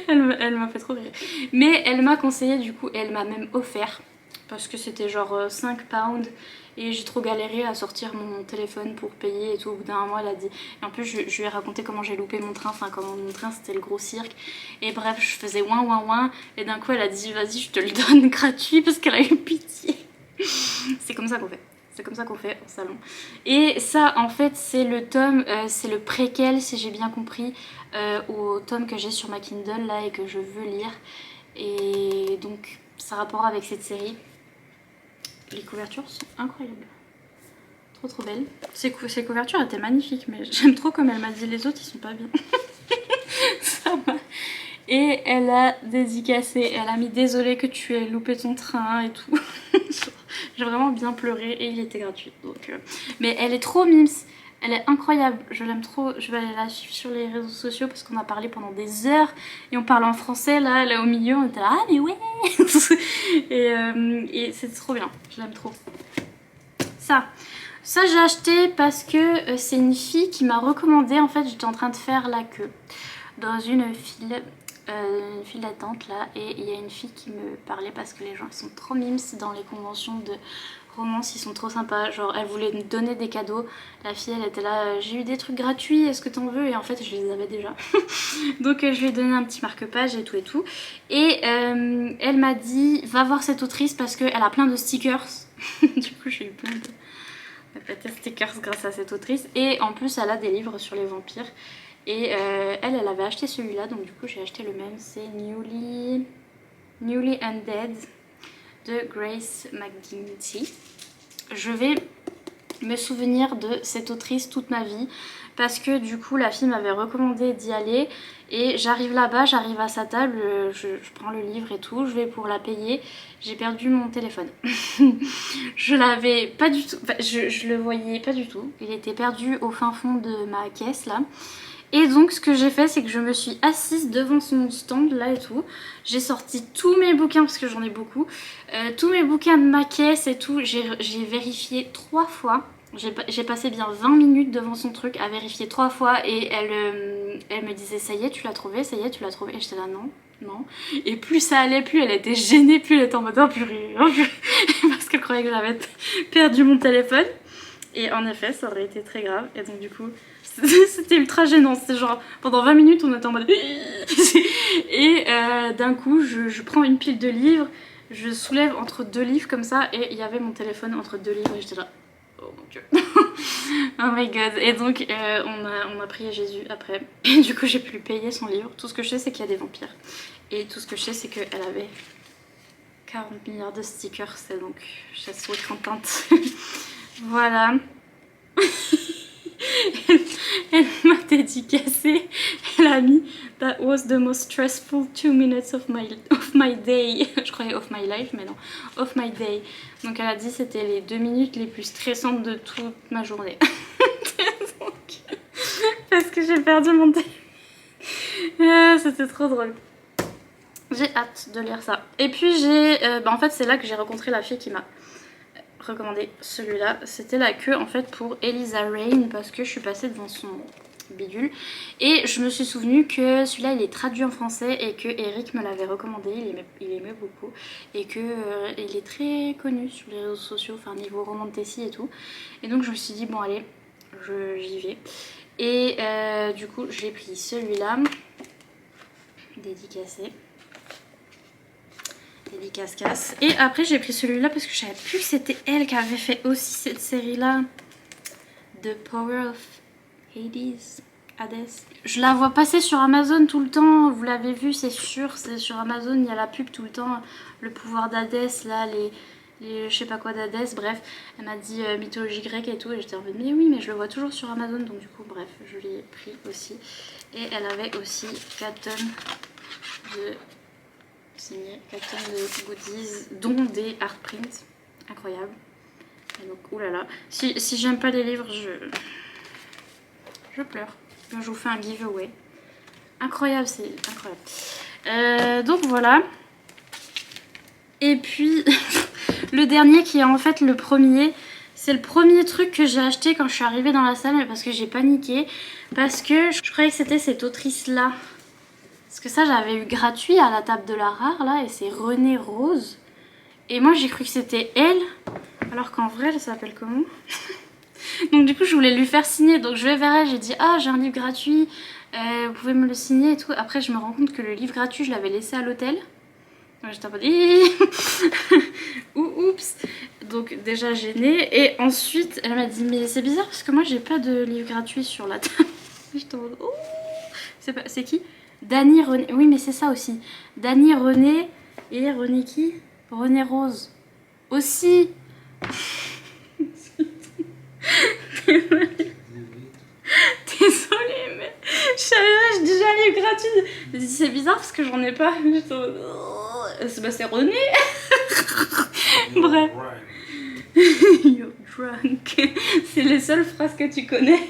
Elle m'a fait trop rire, mais elle m'a conseillé du coup, et elle m'a même offert parce que c'était genre 5 pounds et j'ai trop galéré à sortir mon téléphone pour payer et tout. Au bout d'un mois elle a dit, et en plus je lui ai raconté comment j'ai loupé mon train, enfin comment mon train c'était le gros cirque, et bref je faisais ouin ouin ouin, et d'un coup elle a dit vas-y je te le donne gratuit parce qu'elle a eu pitié. C'est comme ça qu'on fait, c'est comme ça qu'on fait au salon. Et ça en fait c'est le tome, c'est le préquel si j'ai bien compris au tome que j'ai sur ma Kindle là et que je veux lire, et donc ça a rapport avec cette série. Les couvertures sont incroyables, trop belles. Ces couvertures étaient magnifiques, mais j'aime trop comme elle m'a dit les autres ils sont pas bien. Ça m'a... Et elle a dédicacé, elle a mis désolé que tu aies loupé ton train et tout. J'ai vraiment bien pleuré et il était gratuit donc mais elle est trop mimes, elle est incroyable, je l'aime trop. Je vais aller la suivre sur les réseaux sociaux parce qu'on a parlé pendant des heures et on parle en français là au milieu on était là ah mais ouais. Et c'est trop bien, je l'aime trop. Ça j'ai acheté parce que c'est une fille qui m'a recommandé, en fait j'étais en train de faire la queue dans une file d'attente là, et il y a une fille qui me parlait parce que les gens ils sont trop mimes dans les conventions de romance, ils sont trop sympas, genre elle voulait me donner des cadeaux, la fille elle était là j'ai eu des trucs gratuits, est-ce que t'en veux, et en fait je les avais déjà. Donc je lui ai donné un petit marque-page et tout, et elle m'a dit va voir cette autrice parce qu'elle a plein de stickers. Du coup j'ai eu Elle pète des stickers grâce à cette autrice. Et en plus elle a des livres sur les vampires. Et elle avait acheté celui-là, donc du coup j'ai acheté le même. C'est Newly Undead de Grace McGinty. Je vais me souvenir de cette autrice toute ma vie parce que du coup la fille m'avait recommandé d'y aller et j'arrive là-bas, j'arrive à sa table, je prends le livre et tout, je vais pour la payer, j'ai perdu mon téléphone. Je l'avais pas du tout, enfin, je le voyais pas du tout, il était perdu au fin fond de ma caisse là. Et donc ce que j'ai fait, c'est que je me suis assise devant son stand là et tout. J'ai sorti tous mes bouquins parce que j'en ai beaucoup. Tous mes bouquins de ma caisse et tout. J'ai vérifié 3 fois. J'ai passé bien 20 minutes devant son truc à vérifier 3 fois. Et elle me disait ça y est tu l'as trouvé, ça y est tu l'as trouvé. Et j'étais là non, non. Et plus ça allait, plus elle était gênée, plus elle était en mode oh purée, oh purée. Parce qu'elle croyait que j'avais perdu mon téléphone. Et en effet ça aurait été très grave. Et donc du coup... c'était ultra gênant, c'était genre pendant 20 minutes on était en mode et d'un coup je prends une pile de livres, je soulève entre 2 livres comme ça et il y avait mon téléphone entre 2 livres et j'étais là oh mon dieu. Oh my god. Et donc on a prié Jésus après et du coup j'ai pu lui payer son livre. Tout ce que je sais c'est qu'il y a des vampires et tout ce que je sais c'est qu'elle avait 40 milliards de stickers et donc je suis trop contente. Voilà. Elle m'a dédicacé, elle a mis that was the most stressful 2 minutes of my day. Je croyais of my life mais non, of my day. Donc elle a dit c'était les 2 minutes les plus stressantes de toute ma journée. Donc, parce que j'ai perdu mon téléphone. C'était trop drôle. J'ai hâte de lire ça. Et puis j'ai, en fait c'est là que j'ai rencontré la fille qui m'a recommandé celui-là. C'était la queue en fait pour Eliza Reign parce que je suis passée devant son bidule et je me suis souvenu que celui-là il est traduit en français et que Eric me l'avait recommandé, il aimait beaucoup et que il est très connu sur les réseaux sociaux, enfin niveau romantasy et tout. Et donc je me suis dit bon allez, j'y vais. Et du coup j'ai pris celui-là, dédicacé. Dédicace. Et après j'ai pris celui-là parce que je savais plus que c'était elle qui avait fait aussi cette série-là. The Power of Hades. Je la vois passer sur Amazon tout le temps, vous l'avez vu c'est sûr, c'est sur Amazon, il y a la pub tout le temps. Le pouvoir d'Hadès, là, les je sais pas quoi d'Hadès, bref. Elle m'a dit mythologie grecque et tout et j'étais en mode mais oui mais je le vois toujours sur Amazon donc du coup bref je l'ai pris aussi. Et elle avait aussi 4 tonnes de... signé 4 tonnes de goodies dont des art prints incroyables et donc oulala si j'aime pas les livres je pleure, je vous fais un giveaway incroyable, c'est incroyable. Donc voilà et puis le dernier qui est en fait le premier, c'est le premier truc que j'ai acheté quand je suis arrivée dans la salle parce que j'ai paniqué parce que je croyais que c'était cette autrice là. Parce que ça j'avais eu gratuit à la table de la rare là et c'est Renée Rose. Et moi j'ai cru que c'était elle alors qu'en vrai elle s'appelle comment? Donc du coup je voulais lui faire signer donc je vais vers elle, j'ai dit ah j'ai un livre gratuit, vous pouvez me le signer et tout. Après je me rends compte que le livre gratuit je l'avais laissé à l'hôtel. Donc j'étais en mode oups. Donc déjà gênée et ensuite elle m'a dit mais c'est bizarre parce que moi j'ai pas de livre gratuit sur la table. J'étais en mode oh c'est qui? Dany René, oui mais c'est ça aussi. Dany René et René qui? Renée Rose. Aussi. Désolée mais je savais pas, j'ai déjà un livre gratuit. J'ai dit c'est bizarre parce que j'en ai pas. C'est René. Bref. You're drunk. C'est les seules phrases que tu connais.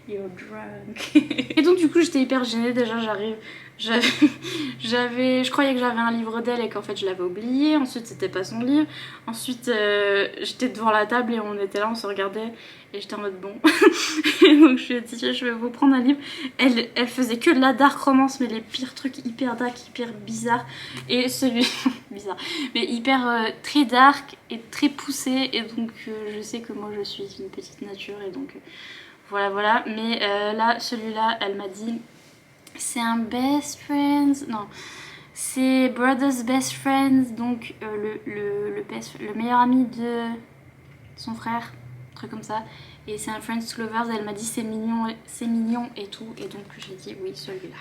You're drunk. Et donc du coup j'étais hyper gênée déjà, je croyais que j'avais un livre d'elle et qu'en fait je l'avais oublié. Ensuite c'était pas son livre. Ensuite j'étais devant la table et on était là, on se regardait et j'étais en mode bon. Et donc je lui ai dit je vais vous prendre un livre. Elle faisait que de la dark romance mais les pires trucs hyper dark, hyper bizarres. Et celui bizarre mais hyper très dark et très poussé et donc je sais que moi je suis une petite nature et donc voilà. Mais là celui-là elle m'a dit c'est un best friends, non c'est brother's best friends, donc le meilleur ami de son frère, truc comme ça. Et c'est un Friends Lovers, elle m'a dit c'est mignon et tout. Et donc j'ai dit oui, celui-là.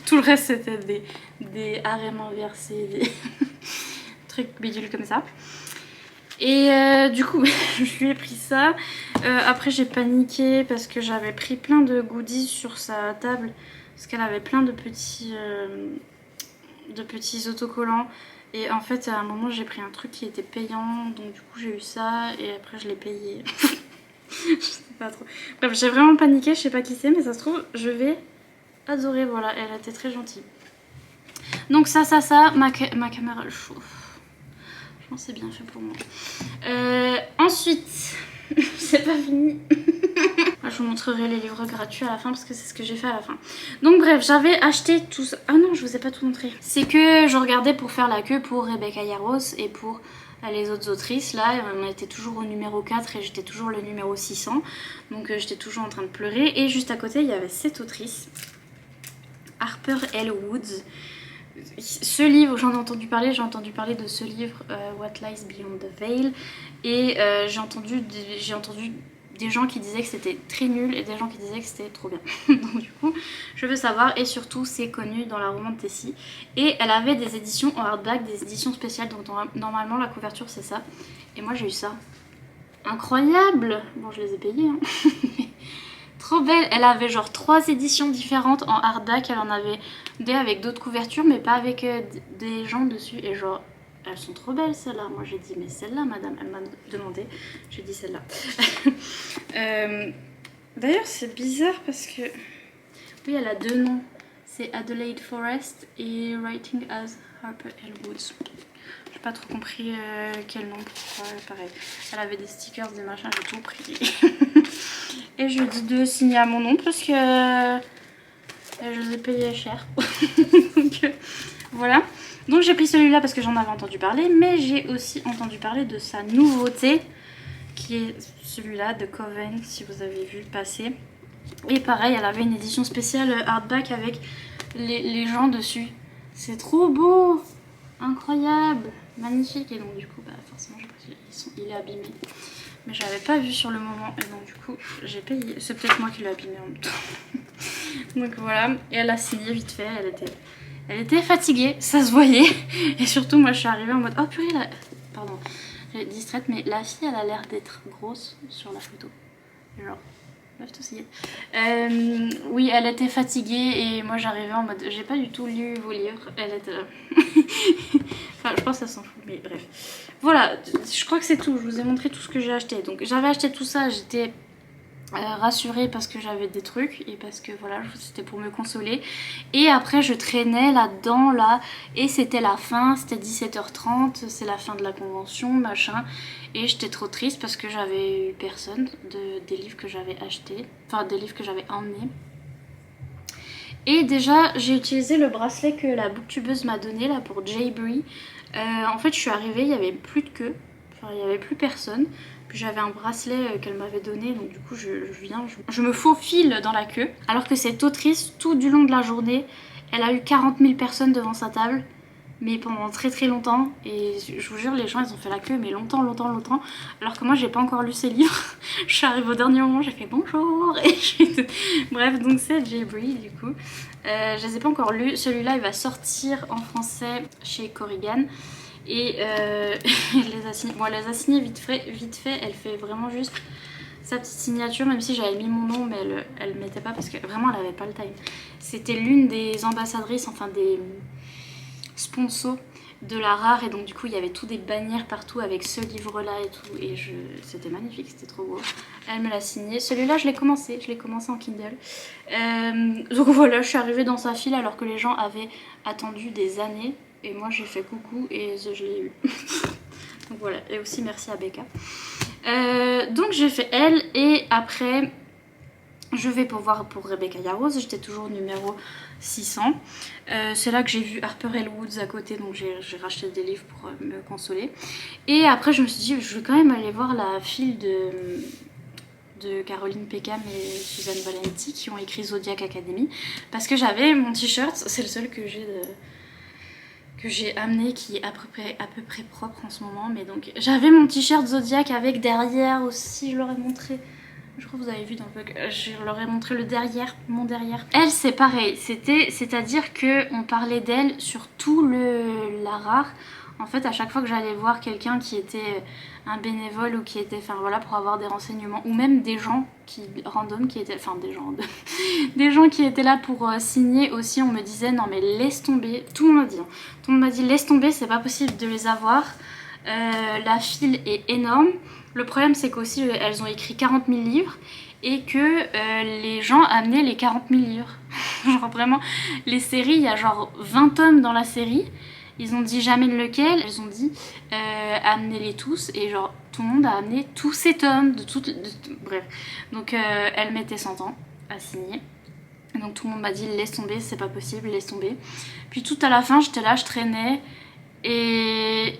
Tout le reste c'était des harems inversés, des trucs bidules comme ça. Et du coup je lui ai pris ça. Après j'ai paniqué parce que j'avais pris plein de goodies sur sa table. Parce qu'elle avait plein de petits autocollants. Et en fait à un moment j'ai pris un truc qui était payant. Donc du coup j'ai eu ça et après je l'ai payé. Je sais pas trop. Bref, j'ai vraiment paniqué, je sais pas qui c'est, mais ça se trouve, je vais adorer. Voilà, elle était très gentille. Donc ça, ma caméra, je pense c'est bien fait pour moi. Ensuite, c'est pas fini. Je vous montrerai les livres gratuits à la fin parce que c'est ce que j'ai fait à la fin. Donc bref, j'avais acheté tout ça. Ah non, je vous ai pas tout montré. C'est que je regardais pour faire la queue pour Rebecca Yarros et pour les autres autrices. Là, on était toujours au numéro 4 et j'étais toujours le numéro 600. Donc j'étais toujours en train de pleurer. Et juste à côté, il y avait cette autrice, Harper L. Woods. Ce livre, j'en ai entendu parler de ce livre, What Lies Beyond the Veil. Et j'ai entendu des gens qui disaient que c'était très nul et des gens qui disaient que c'était trop bien. Donc du coup, je veux savoir. Et surtout, c'est connu dans la romance Tessie. Et elle avait des éditions en hardback, des éditions spéciales. Donc normalement, la couverture, c'est ça. Et moi, j'ai eu ça. Incroyable! Bon, je les ai payées, hein. Trop belle. Elle avait genre 3 éditions différentes en hardback. Elle en avait des avec d'autres couvertures, mais pas avec des gens dessus. Et genre... elles sont trop belles celles-là. Moi j'ai dit mais celle-là madame, elle m'a demandé. J'ai dit celle-là. D'ailleurs c'est bizarre parce que... oui, elle a 2 noms. C'est Adelaide Forrest et Writing as Harper L. Woods. J'ai pas trop compris quel nom. Pareil. Elle avait des stickers, des machins, j'ai tout pris. Et je dis de signer à mon nom parce que je les ai payés cher. Donc voilà. Donc j'ai pris celui-là parce que j'en avais entendu parler, mais j'ai aussi entendu parler de sa nouveauté, qui est celui-là de Coven, si vous avez vu passer. Et pareil, elle avait une édition spéciale hardback avec les gens dessus. C'est trop beau, incroyable, magnifique. Et donc du coup, bah, forcément, il est abîmé. Mais je l'avais pas vu sur le moment, et donc du coup, j'ai payé. C'est peut-être moi qui l'ai abîmé en même temps. Donc voilà, et elle a signé vite fait, elle était fatiguée, ça se voyait. Et surtout, moi, je suis arrivée en mode... oh purée, là... pardon, j'ai distraite, mais la fille, elle a l'air d'être grosse sur la photo. Genre, lève-toi, c'est... oui, elle était fatiguée et moi, j'arrivais en mode... j'ai pas du tout lu vos livres. Elle était... enfin, je pense qu'elle s'en fout, mais bref. Voilà, je crois que c'est tout. Je vous ai montré tout ce que j'ai acheté. Donc, j'avais acheté tout ça, j'étais... rassurée parce que j'avais des trucs et parce que voilà, c'était pour me consoler. Et après je traînais là-dedans là et c'était la fin, c'était 17h30, c'est la fin de la convention machin, et j'étais trop triste parce que j'avais eu personne des livres que j'avais achetés, enfin des livres que j'avais emmenés. Et déjà j'ai utilisé le bracelet que la booktubeuse m'a donné là pour Jaybury. En fait je suis arrivée, il n'y avait plus de queue, enfin il n'y avait plus personne. Puis j'avais un bracelet qu'elle m'avait donné, donc du coup je me faufile dans la queue. Alors que cette autrice, tout du long de la journée, elle a eu 40 000 personnes devant sa table, mais pendant très très longtemps. Et je vous jure, les gens ils ont fait la queue mais longtemps. Alors que moi j'ai pas encore lu ces livres. Je suis arrivée au dernier moment, j'ai fait bonjour. Et bref, donc c'est Jaybury du coup. Je les ai pas encore lus. Celui-là il va sortir en français chez Corrigan. Et elle les a signés vite fait, elle fait vraiment juste sa petite signature, même si j'avais mis mon nom, mais elle ne mettait pas parce que vraiment elle avait pas le time. C'était l'une des ambassadrices, enfin des sponsors de la Rare, et donc du coup il y avait tout des bannières partout avec ce livre là et tout, et c'était magnifique, c'était trop beau. Elle me l'a signé. Celui-là je l'ai commencé en Kindle. Donc voilà, je suis arrivée dans sa file alors que les gens avaient attendu des années. Et moi j'ai fait coucou et je l'ai eu. Donc voilà, et aussi merci à Becca. Donc j'ai fait elle, et après je vais pour voir pour Rebecca Yarros. J'étais toujours numéro 600. C'est là que j'ai vu Harper L. Woods à côté, donc j'ai racheté des livres pour me consoler. Et après je me suis dit je vais quand même aller voir la file de Caroline Peckham et Suzanne Valenti qui ont écrit Zodiac Academy. Parce que j'avais mon t-shirt, c'est le seul que j'ai que j'ai amené qui est à peu près propre en ce moment. Mais donc j'avais mon t-shirt Zodiac avec derrière aussi, je leur ai montré. Je crois que vous avez vu dans le vlog, je leur ai montré le derrière, mon derrière. Elle c'est pareil, c'est-à-dire que on parlait d'elle sur tout la rare. En fait à chaque fois que j'allais voir quelqu'un qui était un bénévole ou qui était, enfin voilà, pour avoir des renseignements, ou même des gens random qui étaient, enfin des gens des gens qui étaient là pour signer aussi, on me disait non mais laisse tomber, tout le monde m'a dit, hein. Tout le monde m'a dit laisse tomber, c'est pas possible de les avoir, la file est énorme. Le problème c'est qu'aussi elles ont écrit 40 000 livres et que les gens amenaient les 40 000 livres. Genre vraiment, les séries, il y a genre 20 tomes dans la série. Ils ont dit jamais lequel, ils ont dit amenez-les tous et genre tout le monde a amené tous ces tomes bref. Donc elle mettait 100 ans à signer. Donc tout le monde m'a dit laisse tomber, c'est pas possible, laisse tomber. Puis tout à la fin j'étais là, je traînais et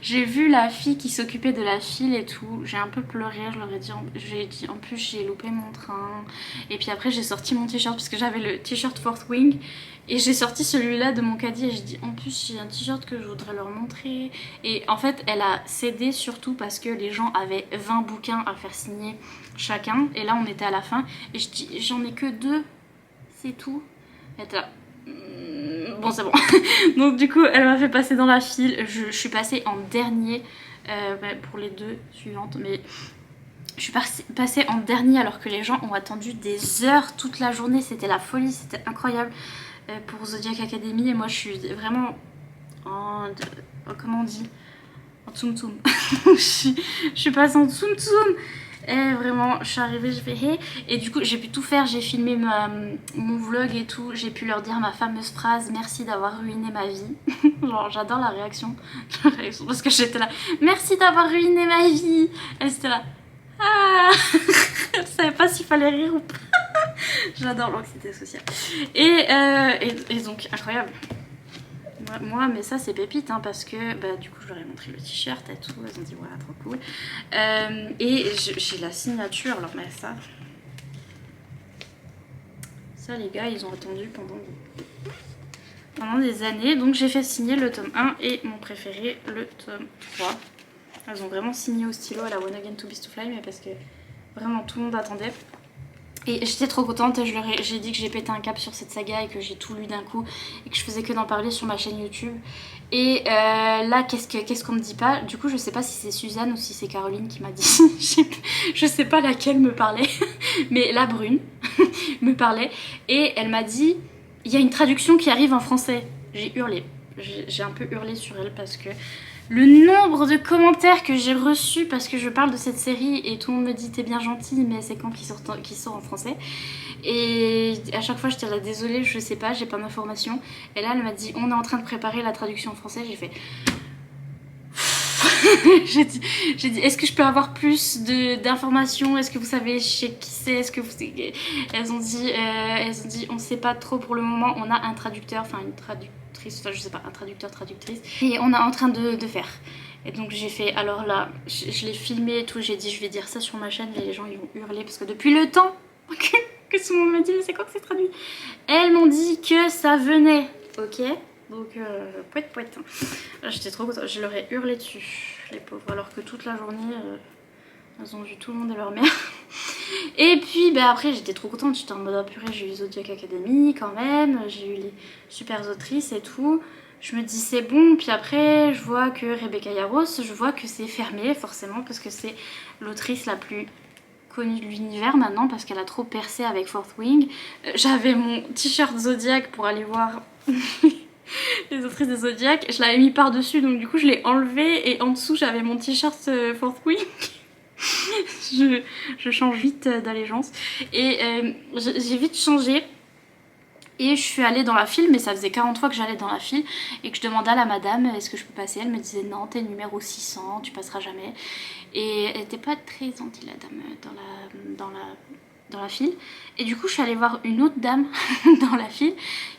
j'ai vu la fille qui s'occupait de la file et tout, j'ai un peu pleuré, j'ai dit en plus j'ai loupé mon train. Et puis après j'ai sorti mon t-shirt parce que j'avais le t-shirt Fourth Wing et j'ai sorti celui-là de mon caddie et j'ai dit en plus j'ai un t-shirt que je voudrais leur montrer. Et en fait elle a cédé surtout parce que les gens avaient 20 bouquins à faire signer chacun et là on était à la fin et je dis j'en ai que 2, c'est tout. Elle était là. Bon c'est bon. Donc du coup elle m'a fait passer dans la file, je suis passée en dernier pour les 2 suivantes, mais je suis passée en dernier alors que les gens ont attendu des heures toute la journée, c'était la folie, c'était incroyable pour Zodiac Academy. Et moi je suis vraiment en comment on dit, en tsum tsum. je suis passée en tsum tsum. Et vraiment, je suis arrivée, je fais hey. Et du coup, j'ai pu tout faire, j'ai filmé mon vlog et tout. J'ai pu leur dire ma fameuse phrase, merci d'avoir ruiné ma vie. Genre, j'adore la réaction. Parce que j'étais là, merci d'avoir ruiné ma vie. Elle était là, ah. Elle savait pas s'il fallait rire ou pas. J'adore l'anxiété sociale. Et donc, incroyable. Moi mais ça c'est pépite hein, parce que bah, du coup je leur ai montré le t-shirt et tout, elles ont dit voilà trop cool. Et j'ai la signature, alors mais ça les gars ils ont attendu pendant des années. Donc j'ai fait signer le tome 1 et mon préféré le tome 3. Elles ont vraiment signé au stylo à la One Again to Beast to Fly, mais parce que vraiment tout le monde attendait. Et j'étais trop contente, j'ai dit que j'ai pété un cap sur cette saga et que j'ai tout lu d'un coup et que je faisais que d'en parler sur ma chaîne YouTube. Et là, qu'est-ce qu'on me dit pas? Du coup, je sais pas si c'est Suzanne ou si c'est Caroline qui m'a dit. Je sais pas laquelle me parlait, mais la brune me parlait. Et elle m'a dit, il y a une traduction qui arrive en français. J'ai hurlé. J'ai un peu hurlé sur elle parce que le nombre de commentaires que j'ai reçus parce que je parle de cette série et tout le monde me dit t'es bien gentille mais c'est quand qu'il sort en français. Et à chaque fois j'étais là désolée, je sais pas, j'ai pas d'informations. Et là elle m'a dit on est en train de préparer la traduction en français. J'ai fait j'ai dit est-ce que je peux avoir plus d'informations, est-ce que vous savez chez qui c'est, est-ce que vous... Elles ont dit on sait pas trop pour le moment, on a un traducteur, enfin une traductrice, enfin je sais pas, un traducteur, traductrice, et on est en train de faire. Et donc j'ai fait, alors là je l'ai filmé et tout, j'ai dit je vais dire ça sur ma chaîne et les gens ils vont hurler parce que depuis le temps que tout le monde m'a dit mais c'est quoi que c'est traduit, elles m'ont dit que ça venait, ok. Donc, poète. J'étais trop contente, je leur ai hurlé dessus, les pauvres, alors que toute la journée, elles ont vu tout le monde et leur mère. Et puis, bah, après, j'étais trop contente, j'étais en mode ah, purée, j'ai eu Zodiac Academy quand même, j'ai eu les super autrices et tout. Je me dis c'est bon, puis après, je vois que Rebecca Yarros, je vois que c'est fermé, forcément, parce que c'est l'autrice la plus connue de l'univers maintenant, parce qu'elle a trop percé avec Fourth Wing. J'avais mon t-shirt Zodiac pour aller voir... les autrices de Zodiac, je l'avais mis par dessus donc du coup je l'ai enlevé et en dessous j'avais mon t-shirt Fourth Wing. je change vite d'allégeance et j'ai vite changé et je suis allée dans la file, mais ça faisait 40 fois que j'allais dans la file et que je demandais à la madame est-ce que je peux passer. Elle me disait non, t'es numéro 600, tu passeras jamais. Et elle était pas très gentille la dame dans la file. Et du coup je suis allée voir une autre dame dans la file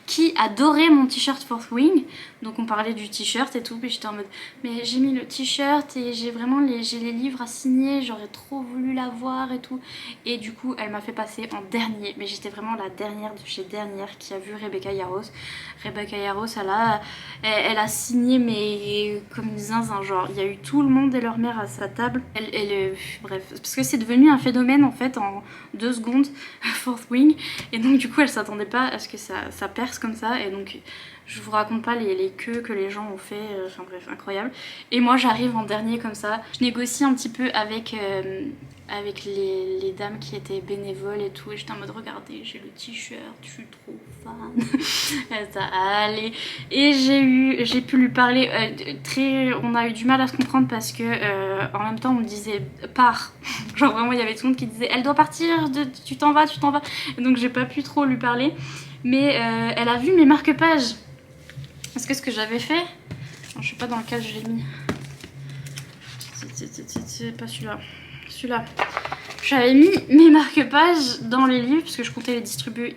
qui adorait mon t-shirt Fourth Wing. Donc on parlait du t-shirt et tout, puis j'étais en mode mais j'ai mis le t-shirt et j'ai vraiment j'ai les livres à signer, j'aurais trop voulu l'avoir et tout. Et du coup elle m'a fait passer en dernier, mais j'étais vraiment la dernière de chez dernière qui a vu Rebecca Yarros. Rebecca Yarros elle a signé mais comme une zinzin, genre il y a eu tout le monde et leur mère à sa table. Bref, parce que c'est devenu un phénomène en fait en 2 secondes, Fourth Wing, et donc du coup elle s'attendait pas à ce que ça perce comme ça, et donc je vous raconte pas les queues que les gens ont fait, enfin bref, incroyable. Et moi j'arrive en dernier comme ça, je négocie un petit peu avec les dames qui étaient bénévoles et tout, et j'étais en mode regardez j'ai le t-shirt, je suis trop fan. Elle t'a allé, et j'ai pu lui parler, on a eu du mal à se comprendre parce que en même temps on me disait pars, genre vraiment il y avait tout le monde qui disait elle doit partir, tu t'en vas, et donc j'ai pas pu trop lui parler. Mais elle a vu mes marque-pages. Parce que ce que j'avais fait... Non, je sais pas dans lequel je l'ai mis. C'est pas celui-là. Celui-là. J'avais mis mes marque-pages dans les livres parce que je comptais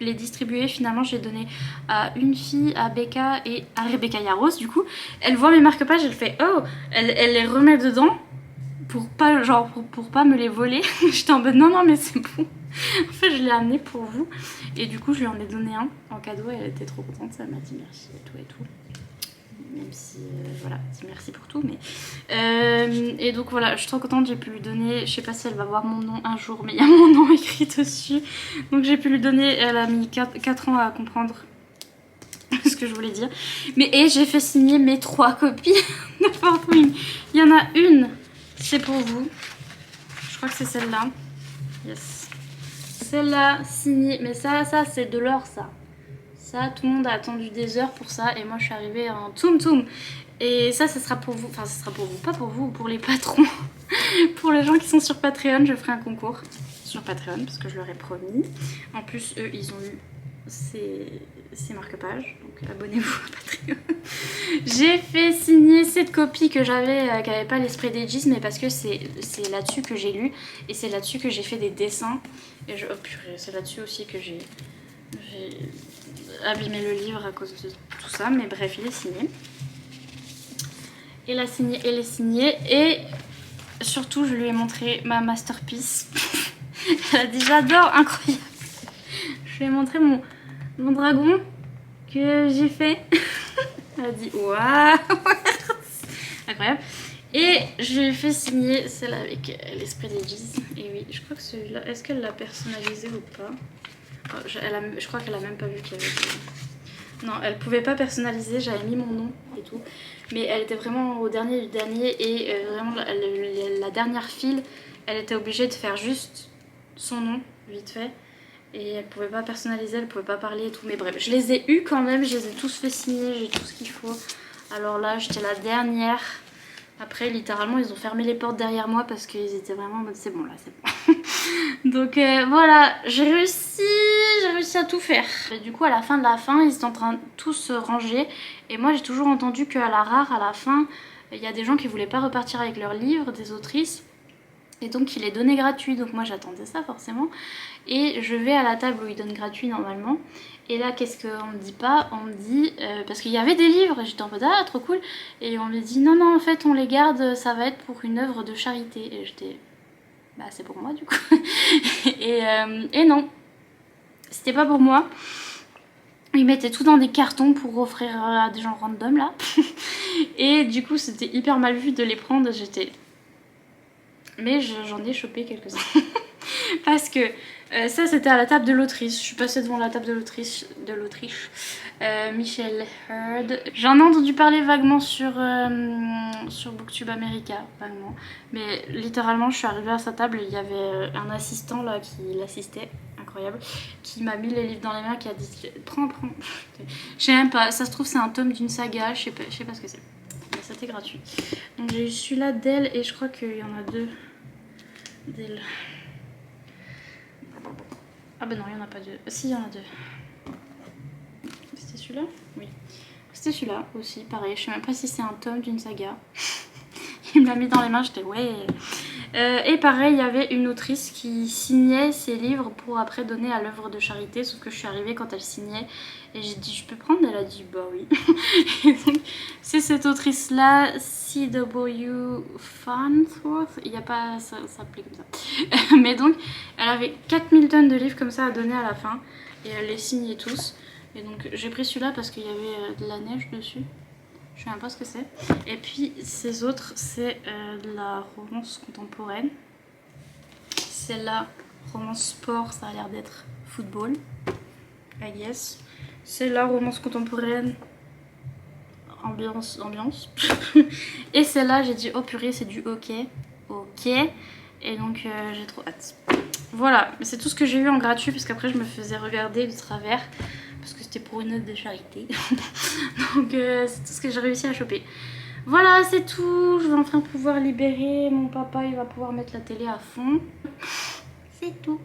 les distribuer. Finalement, j'ai donné à une fille, à Becca et à Rebecca Yarros. Du coup, elle voit mes marque-pages, elle fait oh, elle les remet dedans pour pas, genre, pour pas me les voler. J'étais en mode non, mais c'est bon. En fait, je l'ai amené pour vous. Et du coup, je lui en ai donné un en cadeau. Et elle était trop contente. Elle m'a dit merci et tout et tout. Même si, voilà, dit merci pour tout. Mais et donc voilà, je suis trop contente. J'ai pu lui donner. Je sais pas si elle va voir mon nom un jour, mais il y a mon nom écrit dessus. Donc j'ai pu lui donner. Elle a mis 4 ans à comprendre ce que je voulais dire. Et j'ai fait signer mes 3 copies de Fourth Wing. Il y en a une, c'est pour vous. Je crois que c'est celle-là. Yes. Celle-là signée, mais ça c'est de l'or, ça tout le monde a attendu des heures pour ça, et moi je suis arrivée en toum. Et ça sera pour vous, enfin ça sera pour vous, pas pour vous, pour les patrons. Pour les gens qui sont sur Patreon, je ferai un concours sur Patreon parce que je leur ai promis. En plus eux ils ont eu ces marque-pages, donc abonnez-vous à Patreon. J'ai fait signer cette copie que j'avais, qui n'avait pas l'esprit d'Aegis, mais parce que c'est là-dessus que j'ai lu, et c'est là-dessus que j'ai fait des dessins, et oh purée, c'est là-dessus aussi que j'ai abîmé le livre à cause de tout ça, mais bref, il est signé. Elle est signée, et surtout je lui ai montré ma masterpiece. Elle a dit j'adore, incroyable. Je lui ai montré mon dragon que j'ai fait. Elle a dit waouh, incroyable. Et je lui ai fait signer celle avec l'esprit d'Aegis. Et oui, je crois que celui-là, est-ce qu'elle l'a personnalisé ou pas? Oh, je crois qu'elle a même pas vu qu'il y avait... Non, elle pouvait pas personnaliser, j'avais mis mon nom et tout. Mais elle était vraiment au dernier du dernier, et vraiment la dernière file, elle était obligée de faire juste son nom, vite fait. Et elle pouvait pas personnaliser, elle pouvait pas parler et tout. Mais bref, je les ai eus quand même, je les ai tous fait signer, j'ai tout ce qu'il faut. Alors là, j'étais la dernière. Après, littéralement, ils ont fermé les portes derrière moi parce qu'ils étaient vraiment en mode c'est bon là, c'est bon. Donc voilà, j'ai réussi à tout faire. Et du coup, à la fin de la fin, ils étaient en train de tous se ranger. Et moi, j'ai toujours entendu qu'à la rare, à la fin, il y a des gens qui voulaient pas repartir avec leurs livres, des autrices. Et donc, ils les donnaient gratuits. Donc moi, j'attendais ça forcément. Et je vais à la table où ils donnent gratuit normalement. Et là, qu'est-ce qu'on me dit pas? On me dit, parce qu'il y avait des livres, j'étais en mode ah trop cool, et on me dit non en fait on les garde, ça va être pour une œuvre de charité. Et j'étais, bah c'est pour moi du coup. et non, c'était pas pour moi. Ils mettaient tout dans des cartons pour offrir à des gens random là. Et du coup c'était hyper mal vu de les prendre, j'étais... Mais j'en ai chopé quelques-uns. Parce que ça c'était à la table de l'Autriche. Je suis passée devant la table de l'Autriche. Michel Heard. J'en ai entendu parler vaguement sur Booktube America, vaguement. Mais littéralement je suis arrivée à sa table, il y avait un assistant là qui l'assistait, incroyable, qui m'a mis les livres dans les mains, qui a dit prends. Je sais même pas, ça se trouve c'est un tome d'une saga, je sais pas ce que c'est. Mais c'était gratuit. Donc j'ai eu celui-là d'elle, et je crois qu'il y en a 2 d'elle. Ah bah non, il n'y en a pas 2. Si, il y en a 2. C'était celui-là? Oui. C'était celui-là aussi, pareil. Je sais même pas si c'est un tome d'une saga. Il me l'a mis dans les mains, j'étais ouais. Et pareil, il y avait une autrice qui signait ses livres pour après donner à l'œuvre de charité, sauf que je suis arrivée quand elle signait et j'ai dit je peux prendre, elle a dit bah oui. Et donc c'est cette autrice là, C.W. Farnsworth, il n'y a pas, ça s'appelait comme ça. Mais donc elle avait 4000 tonnes de livres comme ça à donner à la fin et elle les signait tous. Et donc j'ai pris celui-là parce qu'il y avait de la neige dessus. Je sais même pas ce que c'est. Et puis ces autres, c'est de la romance contemporaine. Celle-là, romance sport, ça a l'air d'être football, I guess. C'est la romance contemporaine, ambiance. Et celle-là, j'ai dit oh purée, c'est du hockey. Ok. Et donc j'ai trop hâte. Voilà, mais c'est tout ce que j'ai eu en gratuit parce qu'après je me faisais regarder de travers. Parce que c'était pour une œuvre de charité. Donc c'est tout ce que j'ai réussi à choper. Voilà, c'est tout. Je vais enfin pouvoir libérer. Mon papa, il va pouvoir mettre la télé à fond. C'est tout.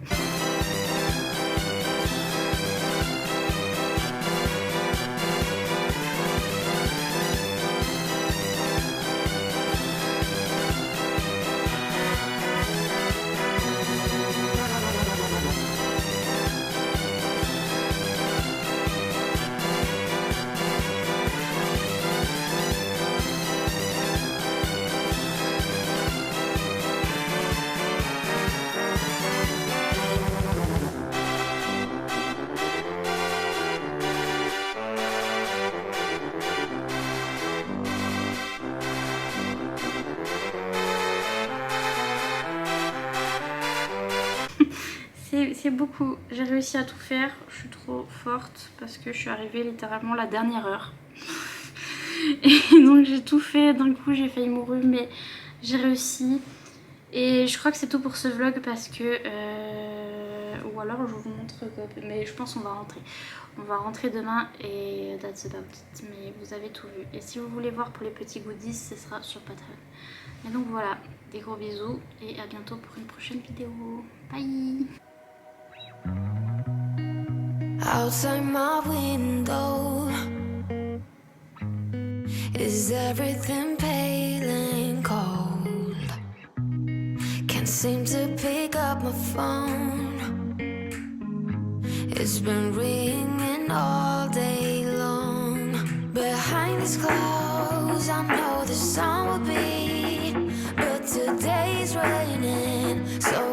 C'est beaucoup, j'ai réussi à tout faire, je suis trop forte parce que je suis arrivée littéralement la dernière heure. Et donc j'ai tout fait, d'un coup j'ai failli mourir mais j'ai réussi. Et je crois que c'est tout pour ce vlog parce que... ou alors je vous montre, mais je pense qu'on va rentrer. On va rentrer demain et that's about it. Mais vous avez tout vu. Et si vous voulez voir pour les petits goodies, ce sera sur Patreon. Et donc voilà, des gros bisous et à bientôt pour une prochaine vidéo. Bye! Outside my window, is everything pale and cold? Can't seem to pick up my phone. It's been ringing all day long. Behind these clouds, I know the sun will be, but today's raining, so